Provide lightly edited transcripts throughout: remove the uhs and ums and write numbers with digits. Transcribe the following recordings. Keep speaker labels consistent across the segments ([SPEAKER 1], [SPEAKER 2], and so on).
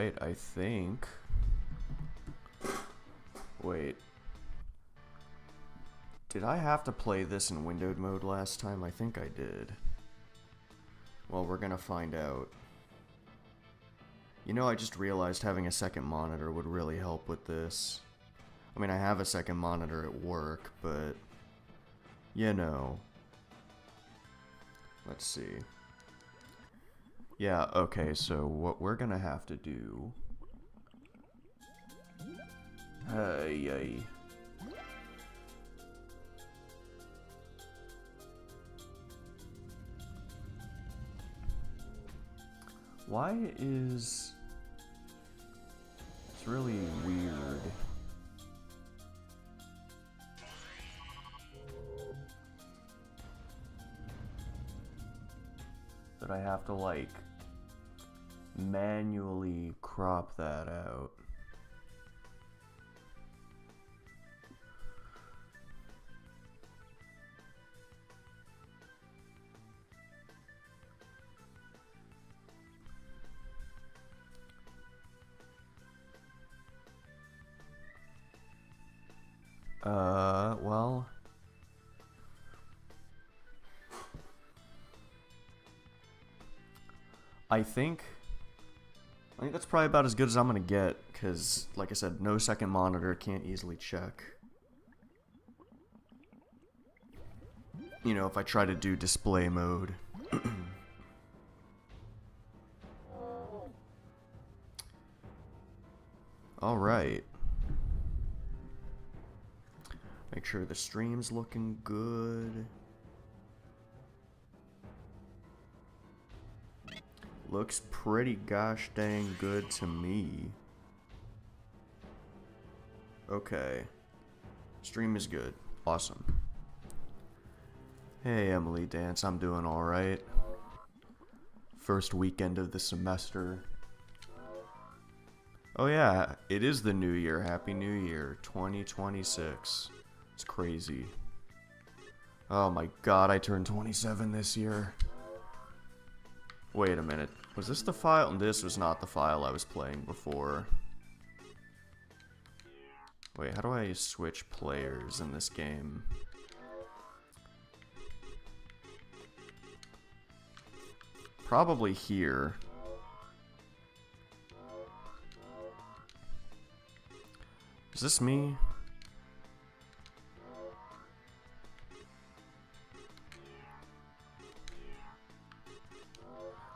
[SPEAKER 1] Alright, I think... Wait. Did I have to play this in windowed mode last time? I think I did. Well, we're gonna find out. You know, I just realized having a second monitor would really help with this. I mean, I have a second monitor at work, but... You know. Let's see. Yeah, okay, so what we're gonna have to do... Hey. Why is... It's really weird. That I have to, like, manually crop that out. Well... I think that's probably about as good as I'm gonna get, because, like I said, no second monitor, can't easily check. You know, if I try to do display mode. Alright. Make sure the stream's looking good. Looks pretty gosh dang good to me. Okay. Stream is good. Awesome. Hey Emily Dance, I'm doing alright. First weekend of the semester. Oh yeah, it is the new year. Happy New Year, 2026. It's crazy. Oh my god, I turned 27 this year. Wait a minute. Was this the file? This was not the file I was playing before. Wait, how do I switch players in this game? Probably here. Is this me?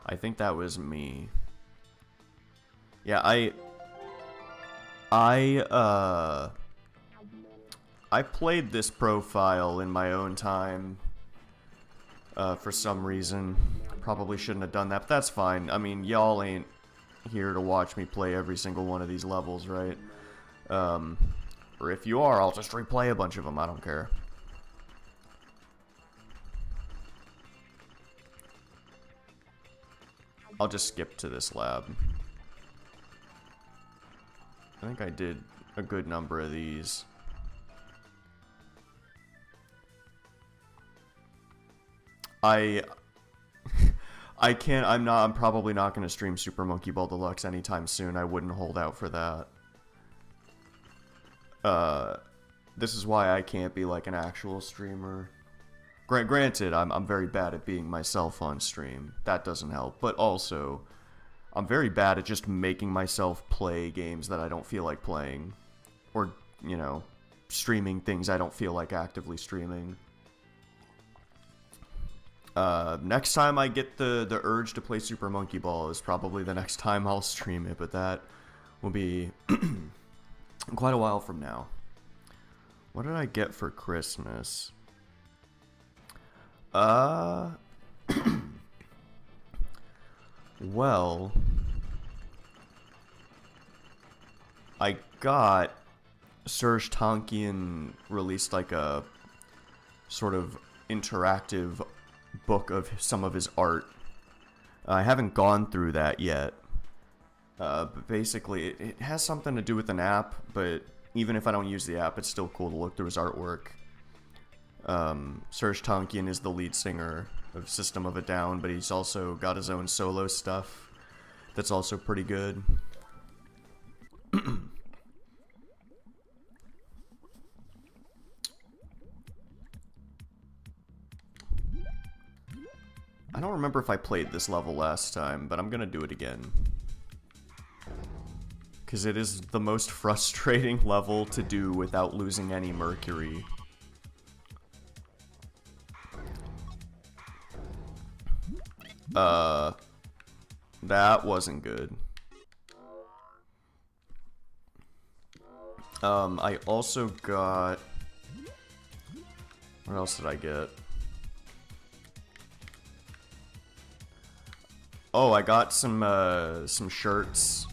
[SPEAKER 1] I think that was me. Yeah, I played this profile in my own time for some reason. Probably shouldn't have done that, but that's fine. I mean, y'all ain't here to watch me play every single one of these levels, right? Or if you are, I'll just replay a bunch of them. I don't care. I'll just skip to this lab. I think I did a good number of these. I can't, I'm probably not going to stream Super Monkey Ball Deluxe anytime soon. I wouldn't hold out for that. This is why I can't be like an actual streamer. Granted, I'm very bad at being myself on stream. That doesn't help. But also, I'm very bad at just making myself play games that I don't feel like playing. Or, you know, streaming things I don't feel like actively streaming. Next time I get the urge to play Super Monkey Ball is probably the next time I'll stream it. But that will be quite a while from now. What did I get for Christmas? Well, I got Serge Tankian released like a sort of interactive book of some of his art. I haven't gone through that yet. But basically, it has something to do with an app, but even if I don't use the app, it's still cool to look through his artwork. Serge Tankian is the lead singer of System of a Down, but he's also got his own solo stuff that's also pretty good. I don't remember if I played this level last time, but I'm gonna do it again. Because it is the most frustrating level to do without losing any Mercury. That wasn't good. I also got... What else did I get? Oh, I got some shirts.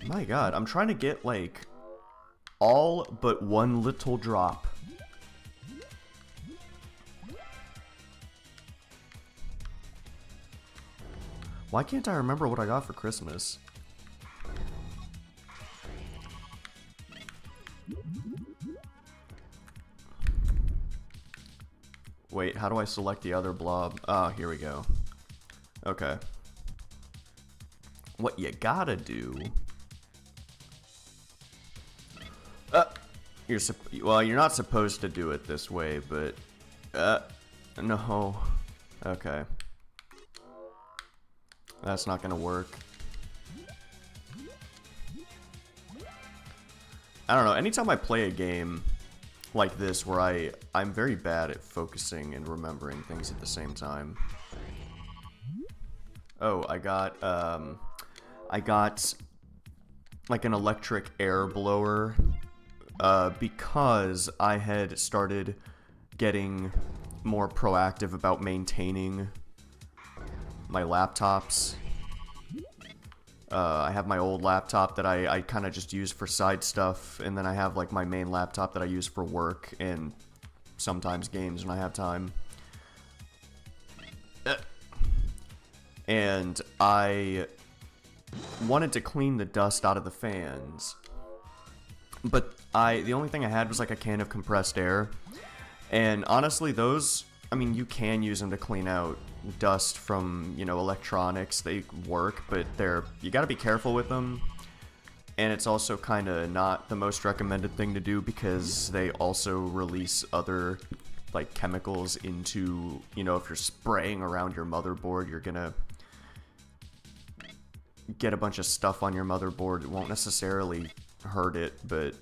[SPEAKER 1] My god, I'm trying to get, like, all but one little drop. Why can't I remember what I got for Christmas? Wait, how do I select the other blob? Ah, here we go. Okay. What you gotta do... well, you're not supposed to do it this way, but... no. Okay. That's not gonna work. I don't know, anytime I play a game like this where I'm very bad at focusing and remembering things at the same time. Oh, I got like an electric air blower because I had started getting more proactive about maintaining my laptops. I have my old laptop that I kind of just use for side stuff, and then I have like my main laptop that I use for work and sometimes games when I have time. And I wanted to clean the dust out of the fans, but the only thing I had was like a can of compressed air, and honestly those, I mean, you can use them to clean out dust from, you know, electronics. They work, but you gotta be careful with them, and it's also kind of not the most recommended thing to do because they also release other like chemicals into, you know, if you're spraying around your motherboard, you're gonna get a bunch of stuff on your motherboard. It won't necessarily hurt it, but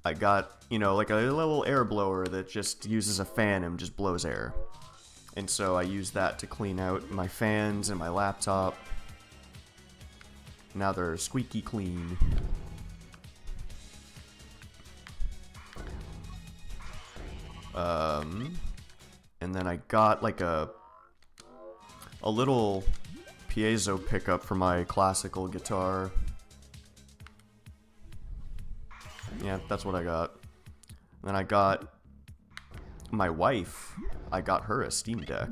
[SPEAKER 1] I got, you know, like a little air blower that just uses a fan and just blows air. And so I use that to clean out my fans and my laptop. Now they're squeaky clean. And then I got like a little piezo pickup for my classical guitar. Yeah, that's what I got. Then I got my wife. I got her a Steam Deck.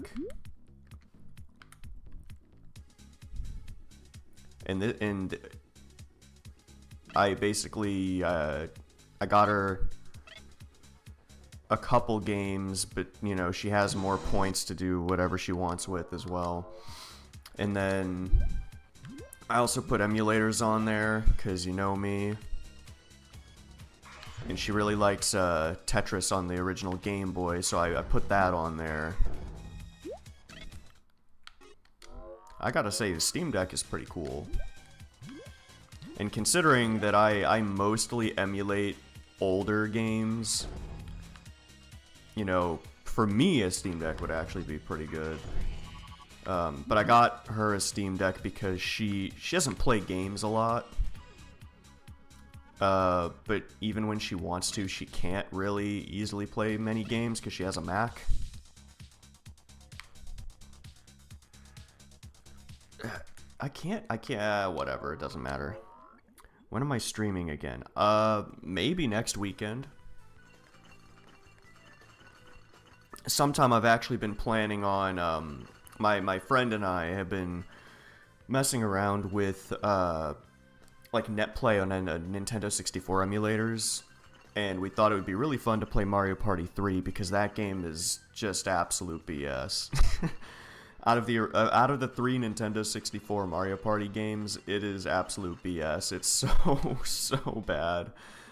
[SPEAKER 1] And I basically I got her a couple games, but you know, she has more points to do whatever she wants with as well. And then I also put emulators on there because you know me. And she really likes Tetris on the original Game Boy, so I put that on there. I gotta say, the Steam Deck is pretty cool. And considering that I mostly emulate older games, you know, for me a Steam Deck would actually be pretty good. But I got her a Steam Deck because she doesn't play games a lot. But even when she wants to, she can't really easily play many games because she has a Mac. I can't, whatever, it doesn't matter. When am I streaming again? Maybe next weekend. Sometime I've actually been planning on, my friend and I have been messing around with, like NetPlay on a Nintendo 64 emulators, and we thought it would be really fun to play Mario Party 3 because that game is just absolute BS. Out of the 3 Nintendo 64 Mario Party games, it is absolute BS. It's so bad.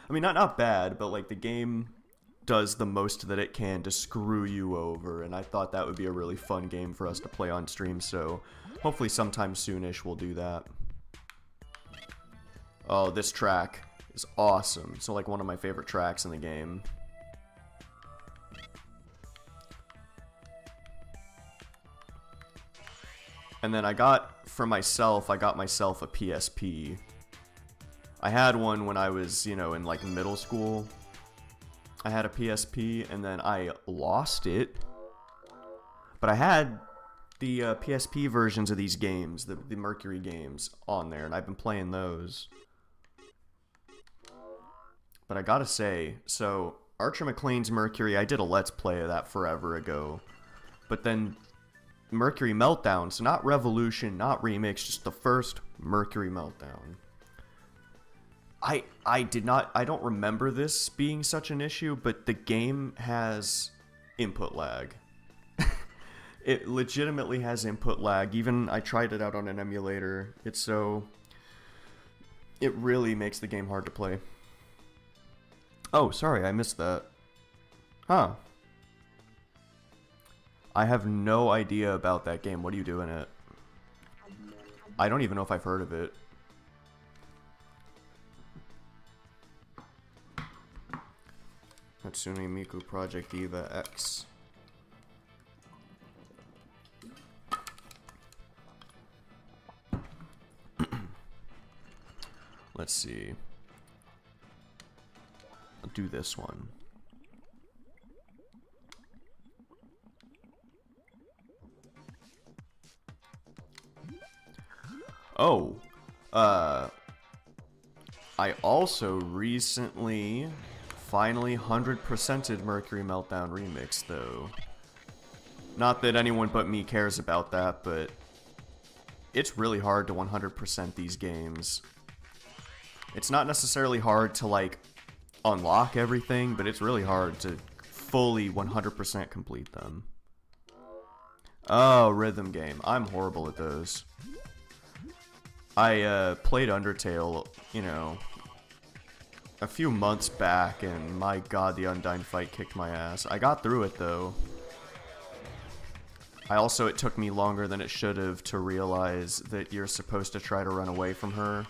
[SPEAKER 1] I mean, not bad, but like the game does the most that it can to screw you over, and I thought that would be a really fun game for us to play on stream, so hopefully sometime soonish we'll do that. Oh, this track is awesome. So like one of my favorite tracks in the game. And then I got myself a PSP. I had one when I was, you know, in like middle school. I had a PSP, and then I lost it. But I had the PSP versions of these games, the Mercury games, on there, and I've been playing those. But I gotta say, so Archer McLean's Mercury, I did a Let's Play of that forever ago. But then Mercury Meltdown, so not Revolution, not Remix, just the first Mercury Meltdown. I don't remember this being such an issue, but the game has input lag. It legitimately has input lag. Even I tried it out on an emulator. It really makes the game hard to play. Oh, sorry, I missed that. Huh. I have no idea about that game. What do you do in it? I don't even know if I've heard of it. Hatsune Miku Project Eva X. Let's see. I'll do this one. Oh, I also recently finally 100%ed Mercury Meltdown Remix, though. Not that anyone but me cares about that, but it's really hard to 100% these games. It's not necessarily hard to, like, unlock everything, but it's really hard to fully 100% complete them. Oh, rhythm game. I'm horrible at those. I played Undertale, you know, a few months back, and my god, the Undyne fight kicked my ass. I got through it, though. It took me longer than it should have to realize that you're supposed to try to run away from her.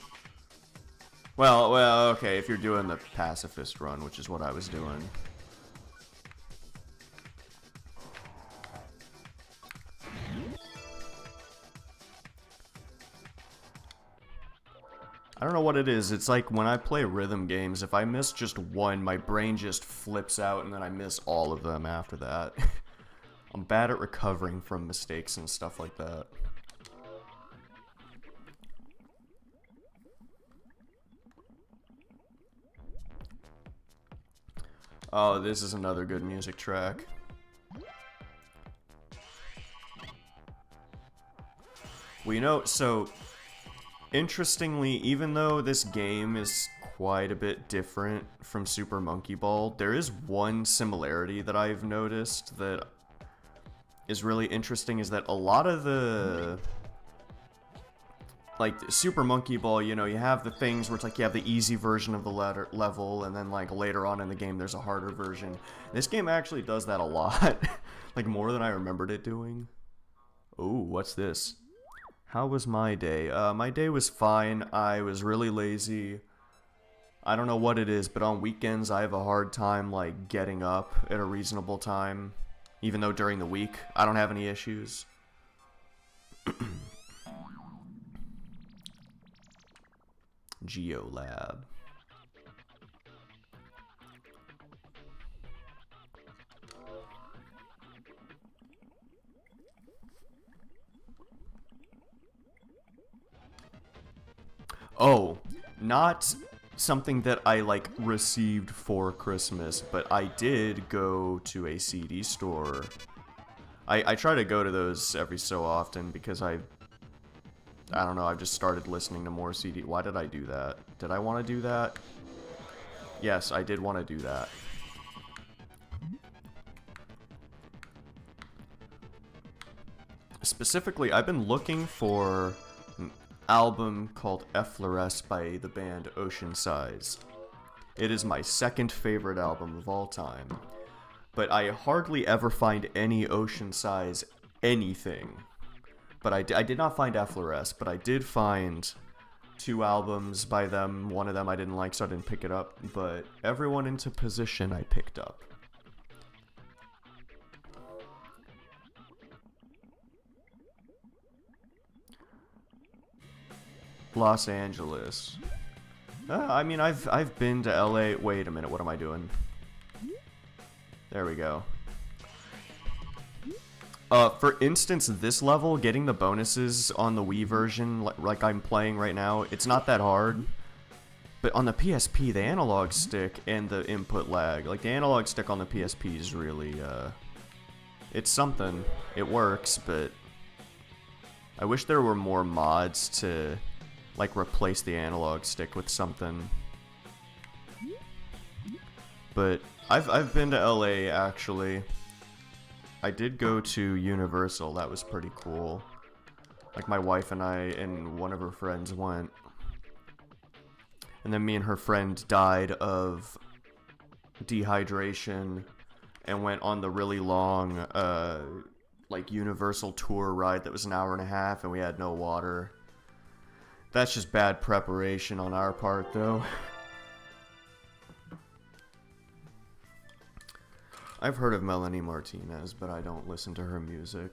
[SPEAKER 1] Well, okay, if you're doing the pacifist run, which is what I was doing. I don't know what it is. It's like when I play rhythm games, if I miss just one, my brain just flips out and then I miss all of them after that. I'm bad at recovering from mistakes and stuff like that. Oh, this is another good music track. We know, so interestingly, even though this game is quite a bit different from Super Monkey Ball, there is one similarity that I've noticed that is really interesting, is that a lot of the, like, Super Monkey Ball, you know, you have the things where it's like you have the easy version of the level, and then like later on in the game there's a harder version. This game actually does that a lot. Like more than I remembered it doing. Ooh, what's this? How was my day? My day was fine. I was really lazy. I don't know what it is, but on weekends I have a hard time, like, getting up at a reasonable time. Even though during the week I don't have any issues. Geolab. Oh, not something that I, like, received for Christmas, but I did go to a CD store. I try to go to those every so often because I don't know, I've just started listening to more CD. Why did I do that? Did I want to do that? Yes, I did want to do that. Specifically, I've been looking for an album called Efflores by the band Ocean Size. It is my second favorite album of all time, but I hardly ever find any Ocean Size anything. But I did not find Efflores, but I did find 2 albums by them. One of them I didn't like, so I didn't pick it up, but Everyone Into Position I picked up. Los Angeles. I mean, I've been to LA. Wait a minute, what am I doing? There we go. For instance, this level, getting the bonuses on the Wii version, like I'm playing right now, it's not that hard. But on the PSP, the analog stick and the input lag, like the analog stick on the PSP is really, it's something. It works, but I wish there were more mods to, like, replace the analog stick with something. But I've been to LA, actually. I did go to Universal. That was pretty cool. Like, my wife and I and one of her friends went. And then me and her friend died of dehydration and went on the really long, like, Universal tour ride that was an hour and a half, and we had no water. That's just bad preparation on our part, though. I've heard of Melanie Martinez, but I don't listen to her music.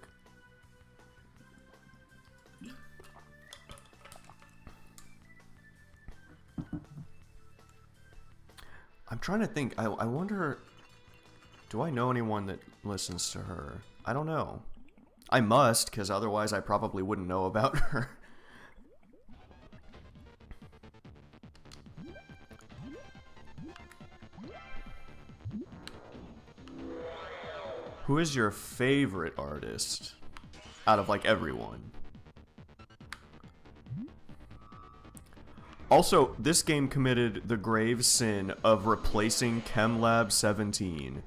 [SPEAKER 1] I'm trying to think. I wonder... Do I know anyone that listens to her? I don't know. I must, because otherwise I probably wouldn't know about her. Who is your favorite artist out of, like, everyone? Also, this game committed the grave sin of replacing ChemLab 17.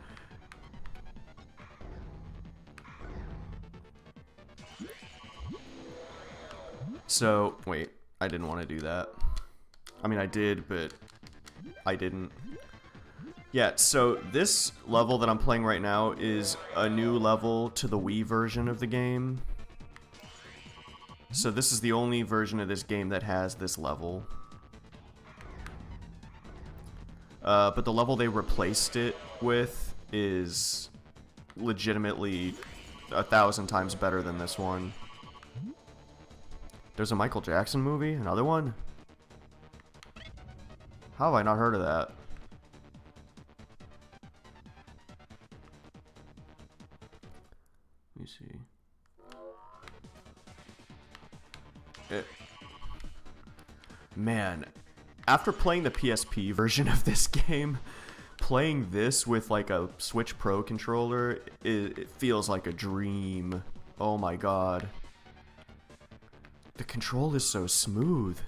[SPEAKER 1] So, wait, I didn't want to do that. I mean, I did, but I didn't. Yeah, so this level that I'm playing right now is a new level to the Wii version of the game. So this is the only version of this game that has this level. But the level they replaced it with is legitimately 1,000 times better than this one. There's a Michael Jackson movie? Another one? How have I not heard of that? Let me see. Man, after playing the PSP version of this game, playing this with like a Switch Pro controller, it feels like a dream. Oh my god. The control is so smooth.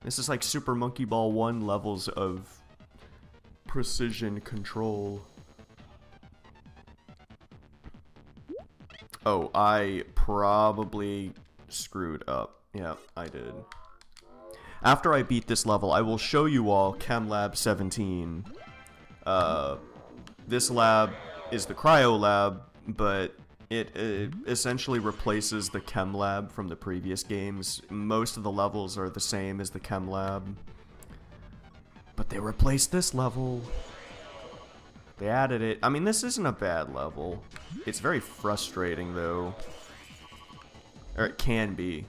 [SPEAKER 1] This is like Super Monkey Ball 1 levels of precision control. Oh, I probably screwed up. Yeah, I did. After I beat this level, I will show you all ChemLab 17. This lab is the Cryo Lab, but it essentially replaces the Chem Lab from the previous games. Most of the levels are the same as the Chem Lab, but they replaced this level. They added it. I mean, this isn't a bad level. It's very frustrating, though. Or it can be.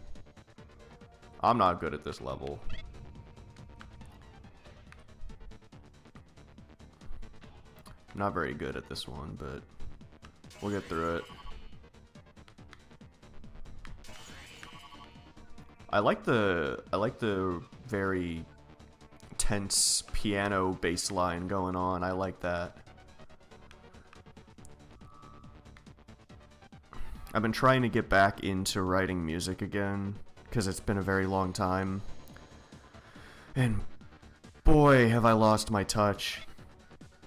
[SPEAKER 1] I'm not good at this level. I'm not very good at this one, but we'll get through it. I like the very tense piano bass line going on. I like that. I've been trying to get back into writing music again, because it's been a very long time. And boy, have I lost my touch.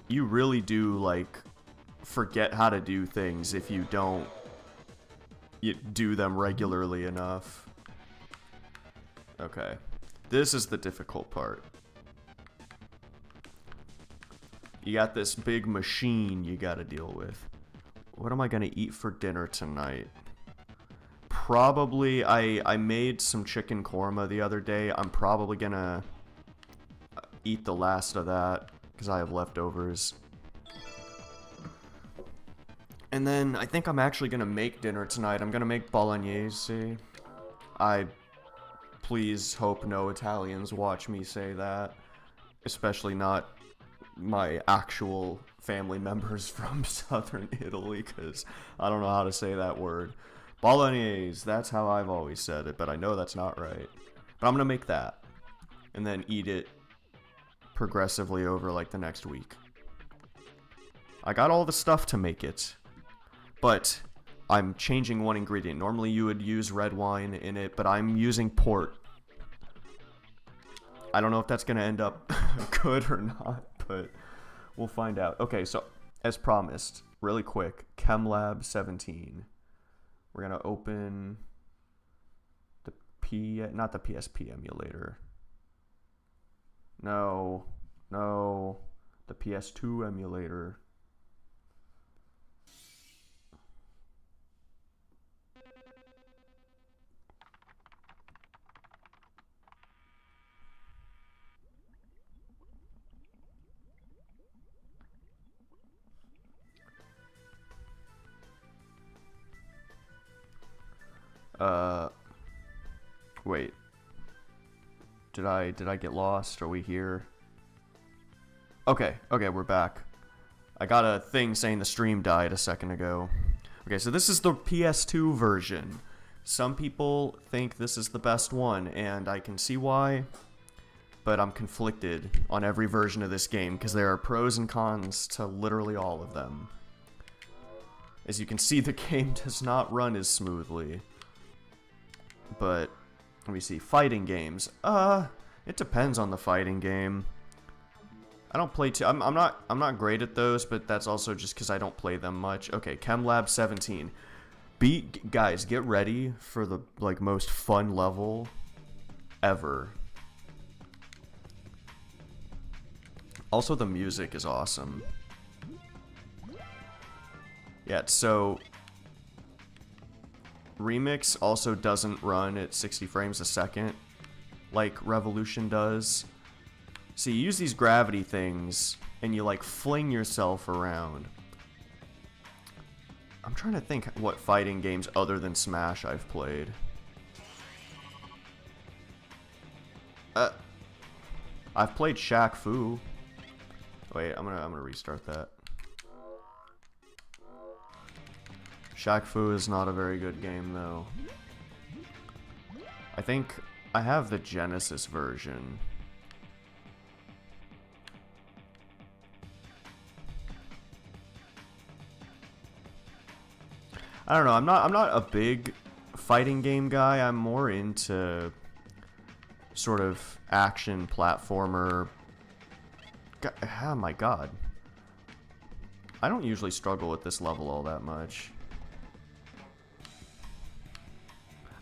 [SPEAKER 1] You really do, like, forget how to do things if you don't you do them regularly enough. Okay. This is the difficult part. You got this big machine you gotta deal with. What am I gonna eat for dinner tonight? Probably, I made some chicken korma the other day. I'm probably gonna eat the last of that, because I have leftovers. And then, I think I'm actually gonna make dinner tonight. I'm gonna make bolognese. I please hope no Italians watch me say that. Especially not my actual family members from southern Italy, because I don't know how to say that word. Bolognese, that's how I've always said it, but I know that's not right. But I'm gonna make that, and then eat it progressively over like the next week. I got all the stuff to make it, but I'm changing one ingredient. Normally you would use red wine in it, but I'm using port. I don't know if that's gonna end up good or not, but we'll find out. Okay, so as promised, really quick, ChemLab 17. We're gonna open the not the PSP emulator. No, the PS2 emulator. Wait. Did I get lost? Are we here? Okay, we're back. I got a thing saying the stream died a second ago. Okay, so this is the PS2 version. Some people think this is the best one, and I can see why, but I'm conflicted on every version of this game, because there are pros and cons to literally all of them. As you can see, the game does not run as smoothly. But let me see, fighting games. It depends on the fighting game. I don't play I'm not great at those, but that's also just because I don't play them much. Okay, ChemLab 17. Guys, get ready for the most fun level ever. Also, the music is awesome. Yeah, so Remix also doesn't run at 60 frames a second like Revolution does. So you use these gravity things and you fling yourself around. I'm trying to think what fighting games other than Smash I've played. I've played Shaq Fu. Wait, I'm gonna restart that. Shaq Fu is not a very good game, though. I think I have the Genesis version. I don't know. I'm not a big fighting game guy. I'm more into sort of action platformer. Oh my god. I don't usually struggle with this level all that much.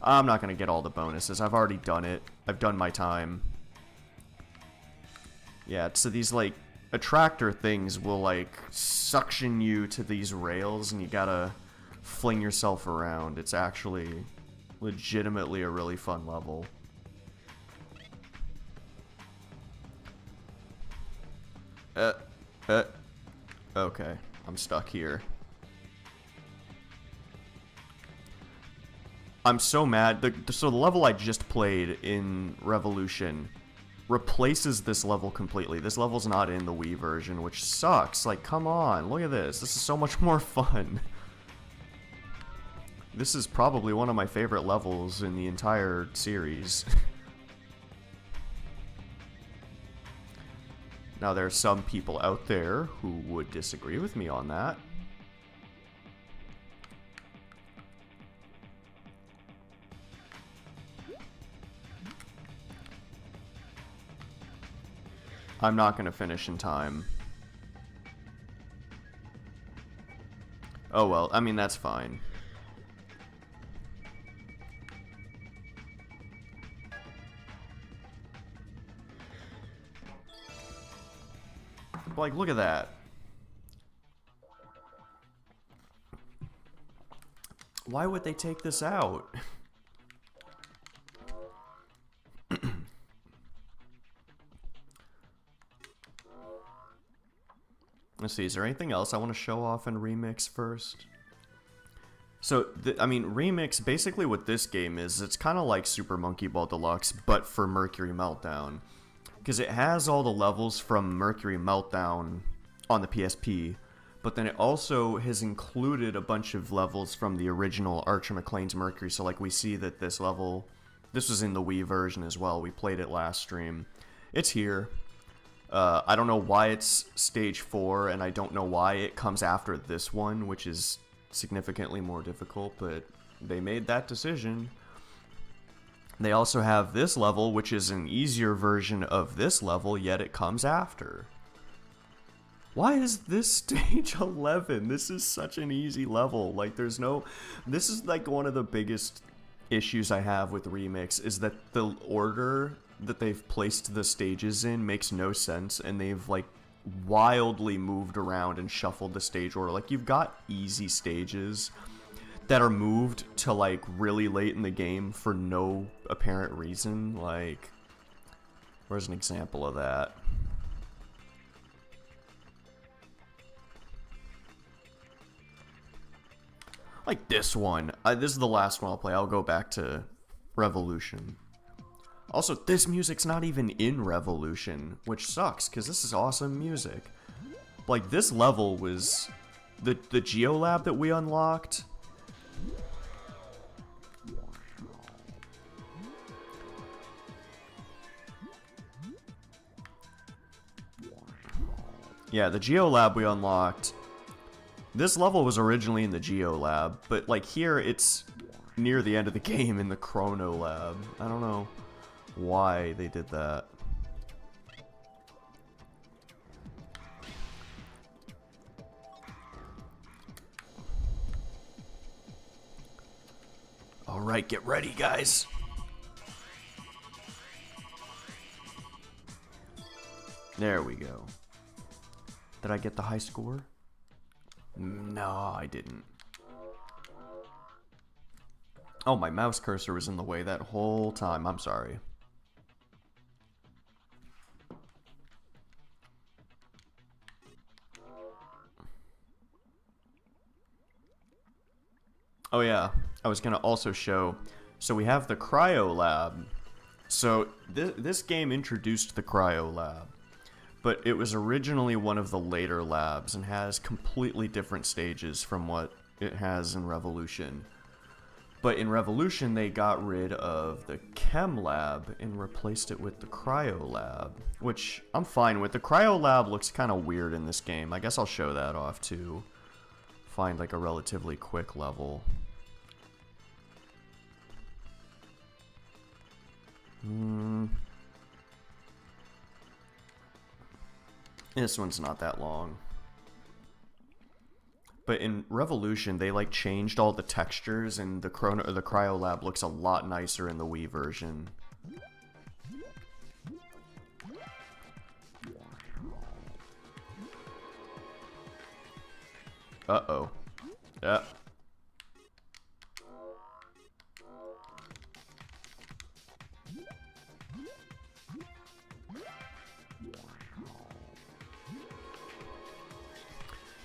[SPEAKER 1] I'm not going to get all the bonuses. I've already done it. I've done my time. Yeah, so these, attractor things will, suction you to these rails, and you gotta fling yourself around. It's actually legitimately a really fun level. Okay. I'm stuck here. I'm so mad. So the level I just played in Revolution replaces this level completely. This level's not in the Wii version, which sucks. Come on, look at this. This is so much more fun. This is probably one of my favorite levels in the entire series. Now, there are some people out there who would disagree with me on that. I'm not going to finish in time. Oh well, I mean, that's fine. Like, look at that. Why would they take this out? Let's see, is there anything else I want to show off in Remix first? So, I mean, Remix, basically what this game is, it's kind of like Super Monkey Ball Deluxe, but for Mercury Meltdown. Because it has all the levels from Mercury Meltdown on the PSP, but then it also has included a bunch of levels from the original Archer McLean's Mercury. So, like, we see that this level, this was in the Wii version as well. We played it last stream. It's here. I don't know why it's stage 4, and I don't know why it comes after this one, which is significantly more difficult, but they made that decision. They also have this level, which is an easier version of this level, yet it comes after. Why is this stage 11? This is such an easy level. Like, there's no... This is, like, one of the biggest issues I have with Remix, is that the order that they've placed the stages in makes no sense, and they've, like, wildly moved around and shuffled the stage order. Like, you've got easy stages that are moved to, like, really late in the game for no apparent reason. Like, where's an example of that? Like this one. This is the last one I'll play. I'll go back to Revolution. Also, this music's not even in Revolution, which sucks, because this is awesome music. Like, this level was... The Geolab that we unlocked... Yeah, the Geolab we unlocked... This level was originally in the Geolab, but, like, here it's near the end of the game in the Chrono Lab. I don't know why they did that. Alright, get ready, guys. There we go. Did I get the high score? No, I didn't. Oh, my mouse cursor was in the way that whole time. I'm sorry. Oh yeah, I was gonna also show, so we have the Cryo Lab. So this game introduced the Cryo Lab, but it was originally one of the later labs and has completely different stages from what it has in Revolution. But in Revolution, they got rid of the Chem Lab and replaced it with the Cryo Lab, which I'm fine with. The Cryo Lab looks kind of weird in this game. I guess I'll show that off too. Find like a relatively quick level. This one's not that long. But in Revolution, they like changed all the textures, and the Cryo Lab looks a lot nicer in the Wii version. Uh-oh. Yeah.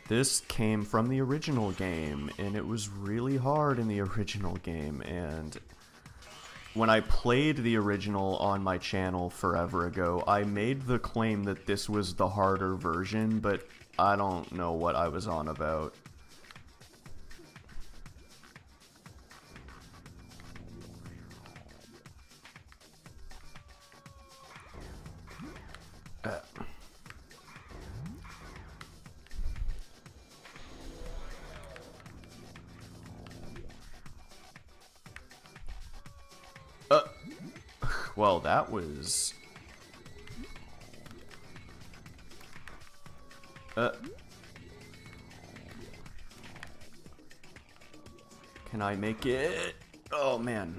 [SPEAKER 1] This came from the original game, and it was really hard in the original game, and when I played the original on my channel forever ago, I made the claim that this was the harder version, but I don't know what I was on about. Well, that was... Can I make it? Oh, man.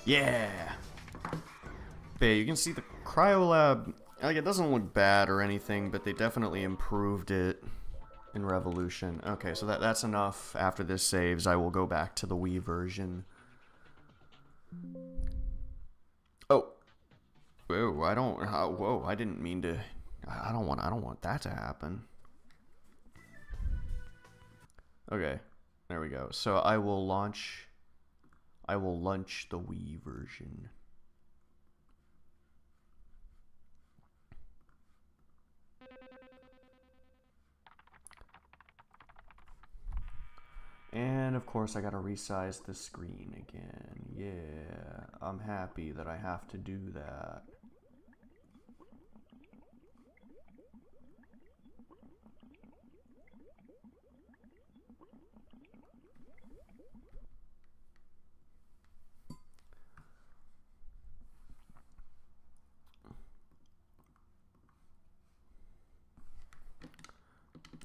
[SPEAKER 1] Yeah! But you can see the Cryolab, like, it doesn't look bad or anything, but they definitely improved it in Revolution. Okay, so that's enough. After this saves, I will go back to the Wii version. Oh! Whoa, I don't... whoa, I didn't mean to... I don't want that to happen. Okay, there we go. So I will launch the Wii version. And of course I gotta resize the screen again. Yeah, I'm happy that I have to do that.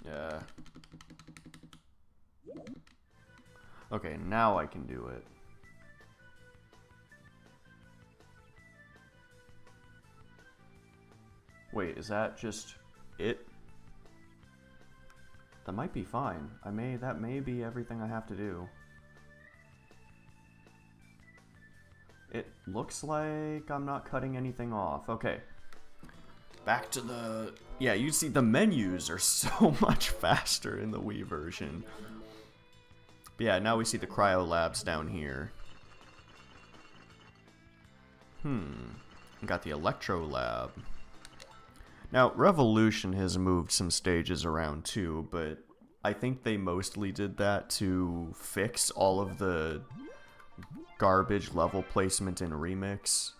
[SPEAKER 1] Yeah. Okay, now I can do it. Wait, is that just it? That might be fine. That may be everything I have to do. It looks like I'm not cutting anything off. Okay. Back to the... Yeah, you see the menus are so much faster in the Wii version. But yeah, now we see the Cryo Labs down here. Got the Electro Lab. Now, Revolution has moved some stages around too, but I think they mostly did that to fix all of the garbage level placement in Remix.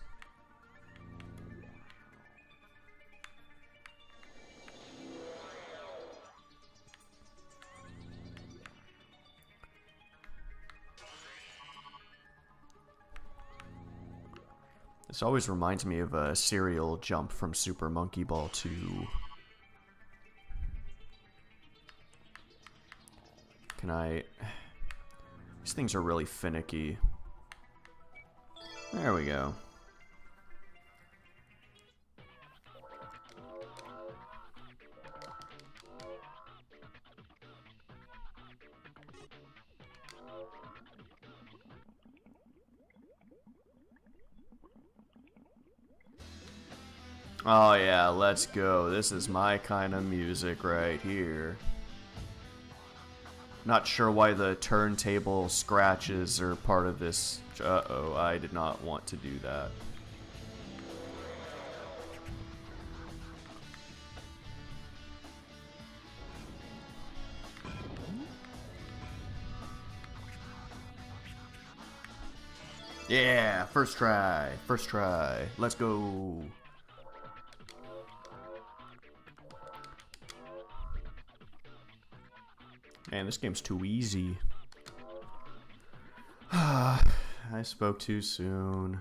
[SPEAKER 1] This always reminds me of a serial jump from Super Monkey Ball 2. Can I... These things are really finicky. There we go. Oh yeah, let's go. This is my kind of music right here. Not sure why the turntable scratches are part of this. Uh-oh, I did not want to do that. Yeah, first try, let's go. Man, this game's too easy. I spoke too soon.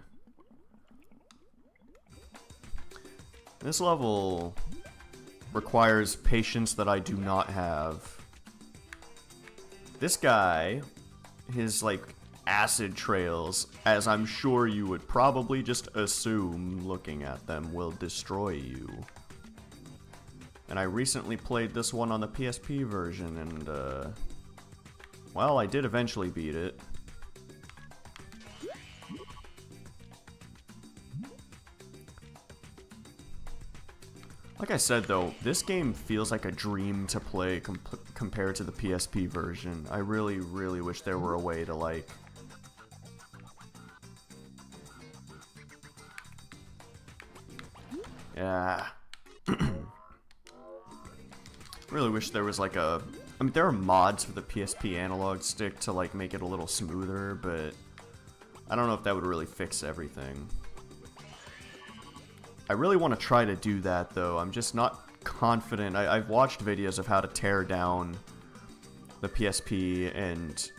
[SPEAKER 1] This level requires patience that I do not have. This guy, his like acid trails, as I'm sure you would probably just assume looking at them, will destroy you. And I recently played this one on the PSP version, and, well, I did eventually beat it. Like I said, though, this game feels like a dream to play compared to the PSP version. I really, really wish there were a way to, like... Yeah... Really wish there was like a... I mean, there are mods for the PSP analog stick to like make it a little smoother, but I don't know if that would really fix everything. I really want to try to do that though. I'm just not confident. I've watched videos of how to tear down the PSP and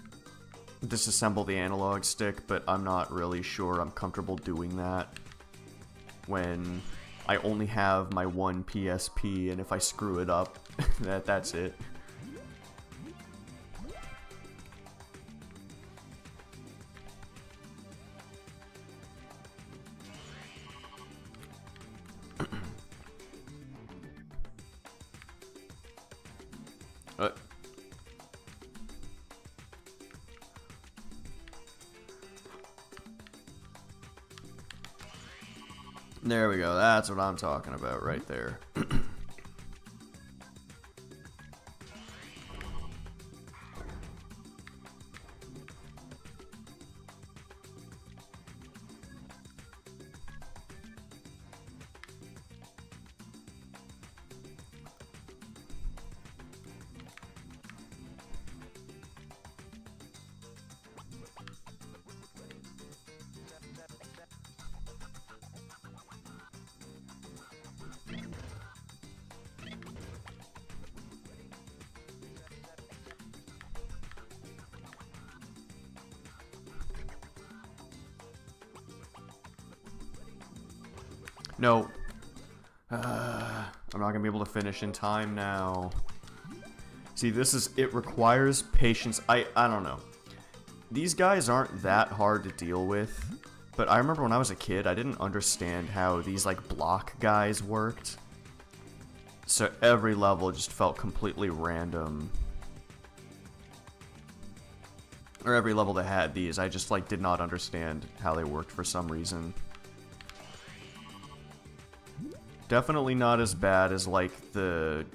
[SPEAKER 1] disassemble the analog stick, but I'm not really sure I'm comfortable doing that when I only have my one PSP, and if I screw it up, that's it. There we go. That's what I'm talking about right there. No. I'm not gonna be able to finish in time now. See, it requires patience. I don't know. These guys aren't that hard to deal with, but I remember when I was a kid, I didn't understand how these, like, block guys worked. So every level just felt completely random. Or every level that had these, I just, like, did not understand how they worked for some reason. Definitely not as bad as, like, the...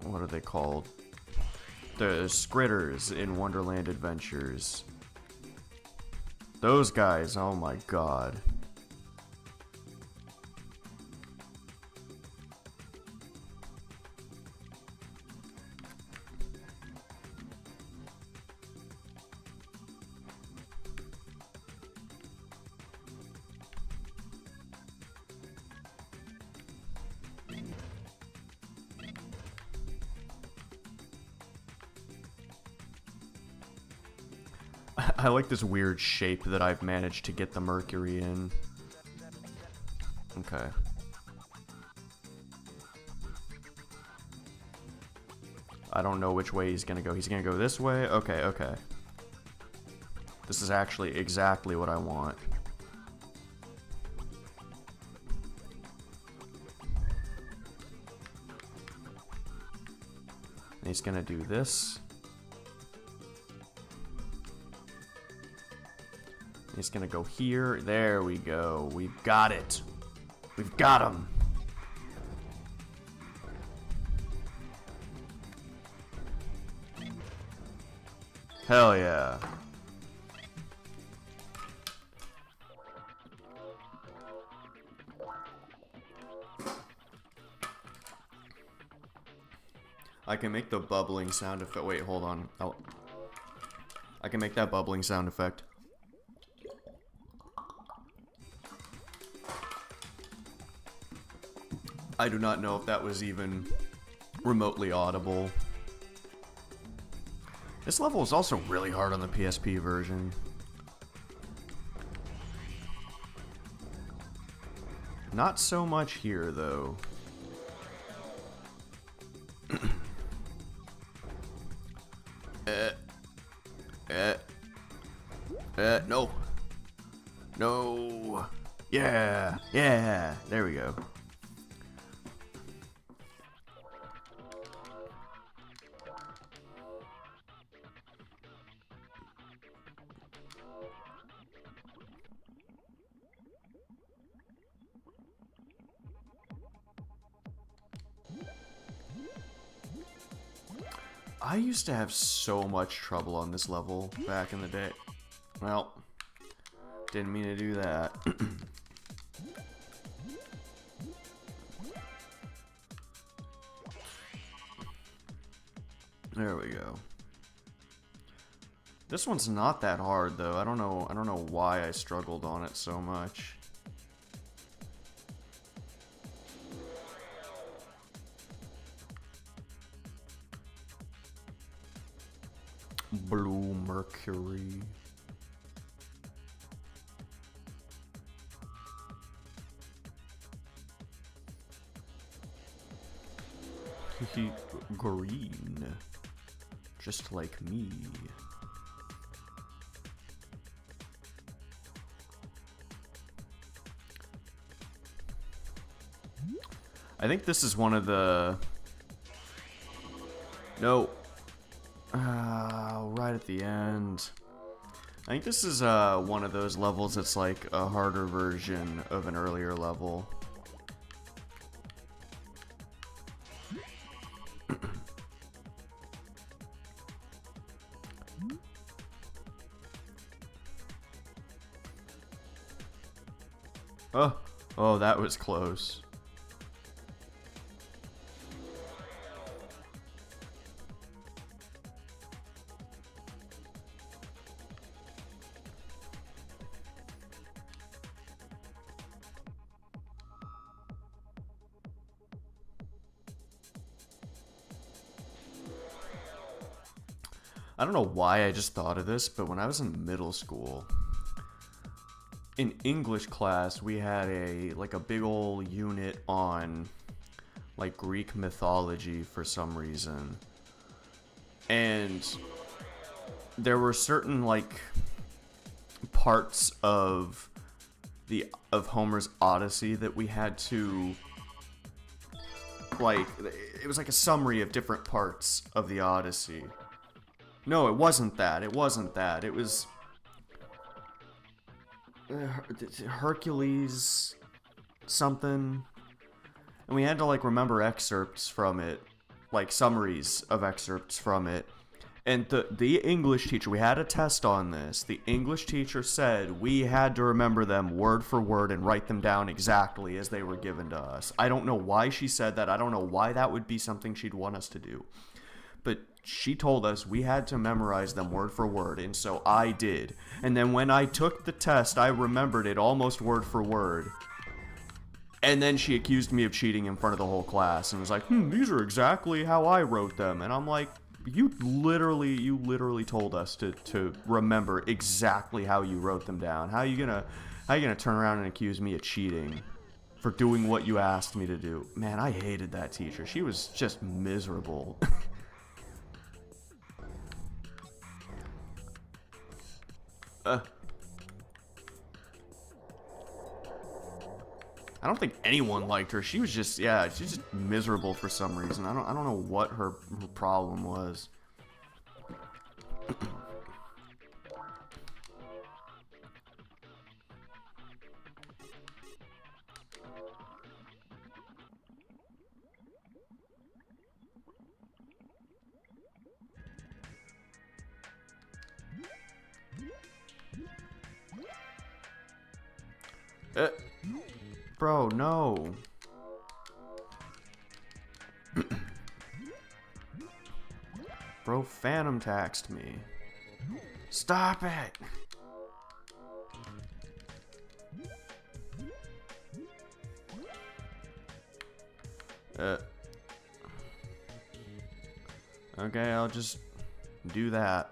[SPEAKER 1] what are they called? The Scritters in Wonderland Adventures. Those guys, oh my god. I like this weird shape that I've managed to get the Mercury in. Okay. I don't know which way he's gonna go. He's gonna go this way? Okay, okay. This is actually exactly what I want. And he's gonna do this. He's gonna go here. There we go. We've got it. We've got him. Hell yeah. I can make the bubbling sound effect. Wait, hold on. I can make that bubbling sound effect. I do not know if that was even remotely audible. This level is also really hard on the PSP version. Not so much here, though. No. No. Yeah, yeah, there we go. I used to have so much trouble on this level back in the day. Well, didn't mean to do that. There we go. This one's not that hard though. I don't know why I struggled on it so much. Blue Mercury. Green. Just like me. I think this is one of the... No. Right at the end. I think this is one of those levels that's like a harder version of an earlier level. Oh, that was close. I don't know why I just thought of this, but when I was in middle school, in English class, we had a big old unit on like Greek mythology for some reason. And there were certain like parts of Homer's Odyssey that we had to like, it was like a summary of different parts of the Odyssey. No, it wasn't that. It wasn't that. It was Hercules something. And we had to like remember excerpts from it, like summaries of excerpts from it. And the English teacher, we had a test on this. The English teacher said we had to remember them word for word and write them down exactly as they were given to us. I don't know why she said that. I don't know why that would be something she'd want us to do. But she told us we had to memorize them word for word, and so I did. And then when I took the test, I remembered it almost word for word. And then she accused me of cheating in front of the whole class and was like, these are exactly how I wrote them. And I'm like, you literally told us to remember exactly how you wrote them down. How you gonna turn around and accuse me of cheating for doing what you asked me to do? Man, I hated that teacher. She was just miserable. I don't think anyone liked her. She was just, yeah, she's just miserable for some reason. I don't know what her problem was. Bro, no. Bro, phantom taxed me. Stop it! Okay, I'll just do that.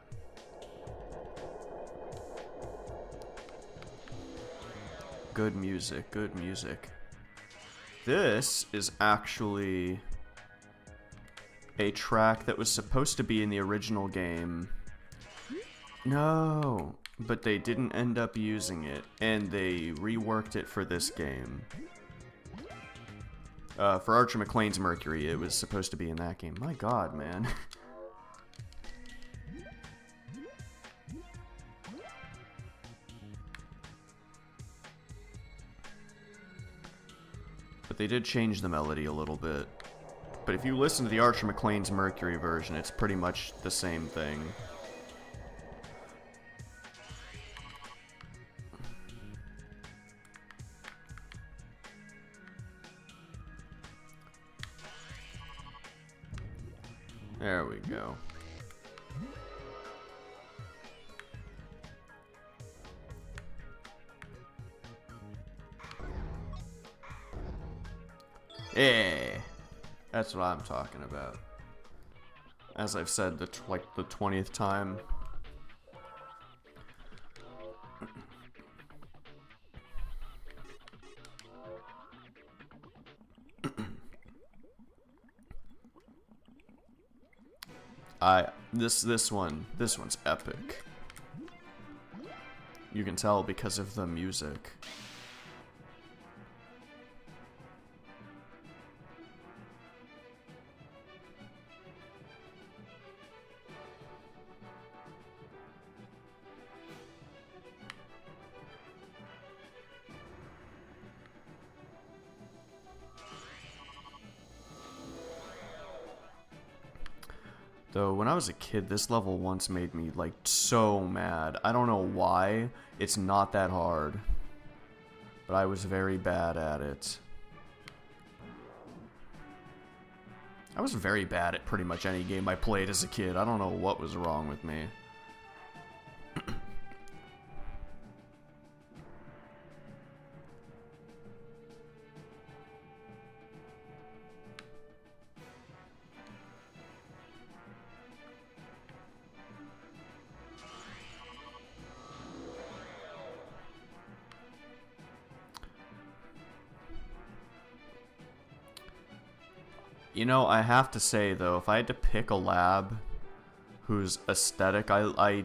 [SPEAKER 1] Good music, good music. This is actually a track that was supposed to be in the original game. No, but they didn't end up using it, and they reworked it for this game. For Archer McLean's Mercury, it was supposed to be in that game. My god, man. But they did change the melody a little bit. But if you listen to the Archer McLean's Mercury version, it's pretty much the same thing. There we go. Yeah, that's what I'm talking about. As I've said the 20th time. This one's epic. You can tell because of the music. Though, when I was a kid, this level once made me, like, so mad. I don't know why. It's not that hard. But I was very bad at it. I was very bad at pretty much any game I played as a kid. I don't know what was wrong with me. You know, I have to say, though, if I had to pick a lab whose aesthetic I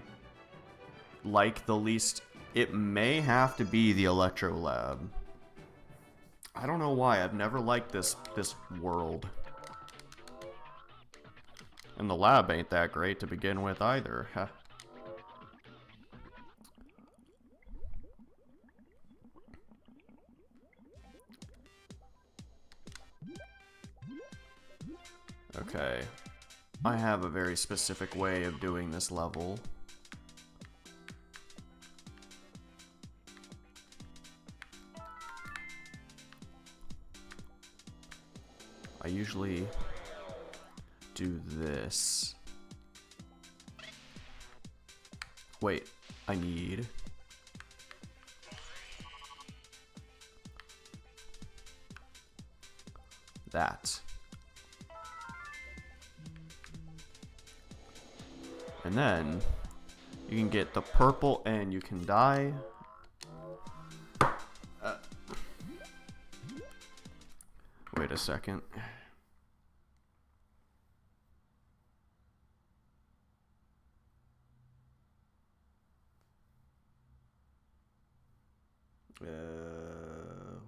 [SPEAKER 1] like the least, it may have to be the Electro Lab. I don't know why. I've never liked this world. And the lab ain't that great to begin with either. Okay. I have a very specific way of doing this level. I usually do this. Wait, I need... that. And then you can get the purple and you can die. Wait a second.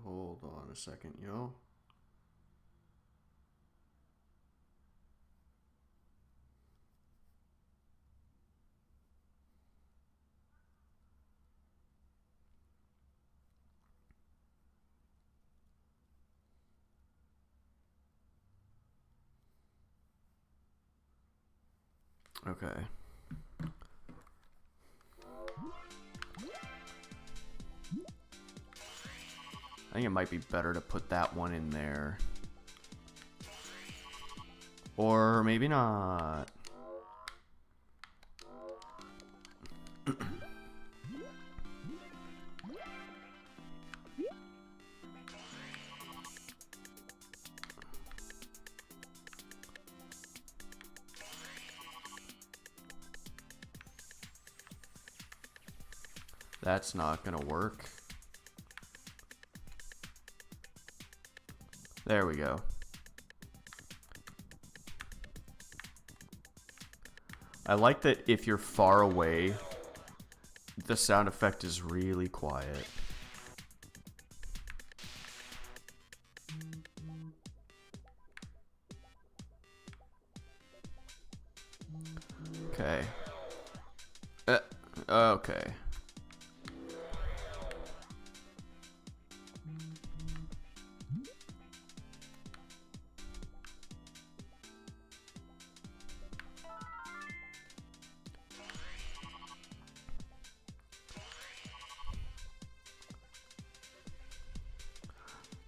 [SPEAKER 1] Hold on a second, yo. Okay. I think it might be better to put that one in there. Or maybe not. That's not gonna work. There we go. I like that if you're far away, the sound effect is really quiet. Okay. Okay.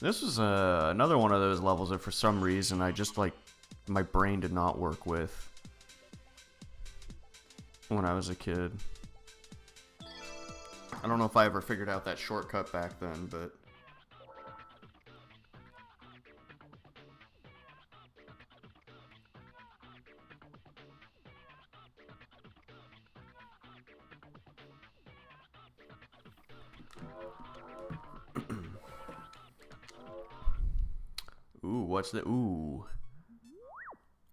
[SPEAKER 1] This was another one of those levels that for some reason I just like my brain did not work with when I was a kid. I don't know if I ever figured out that shortcut back then, but ooh, what's the ooh?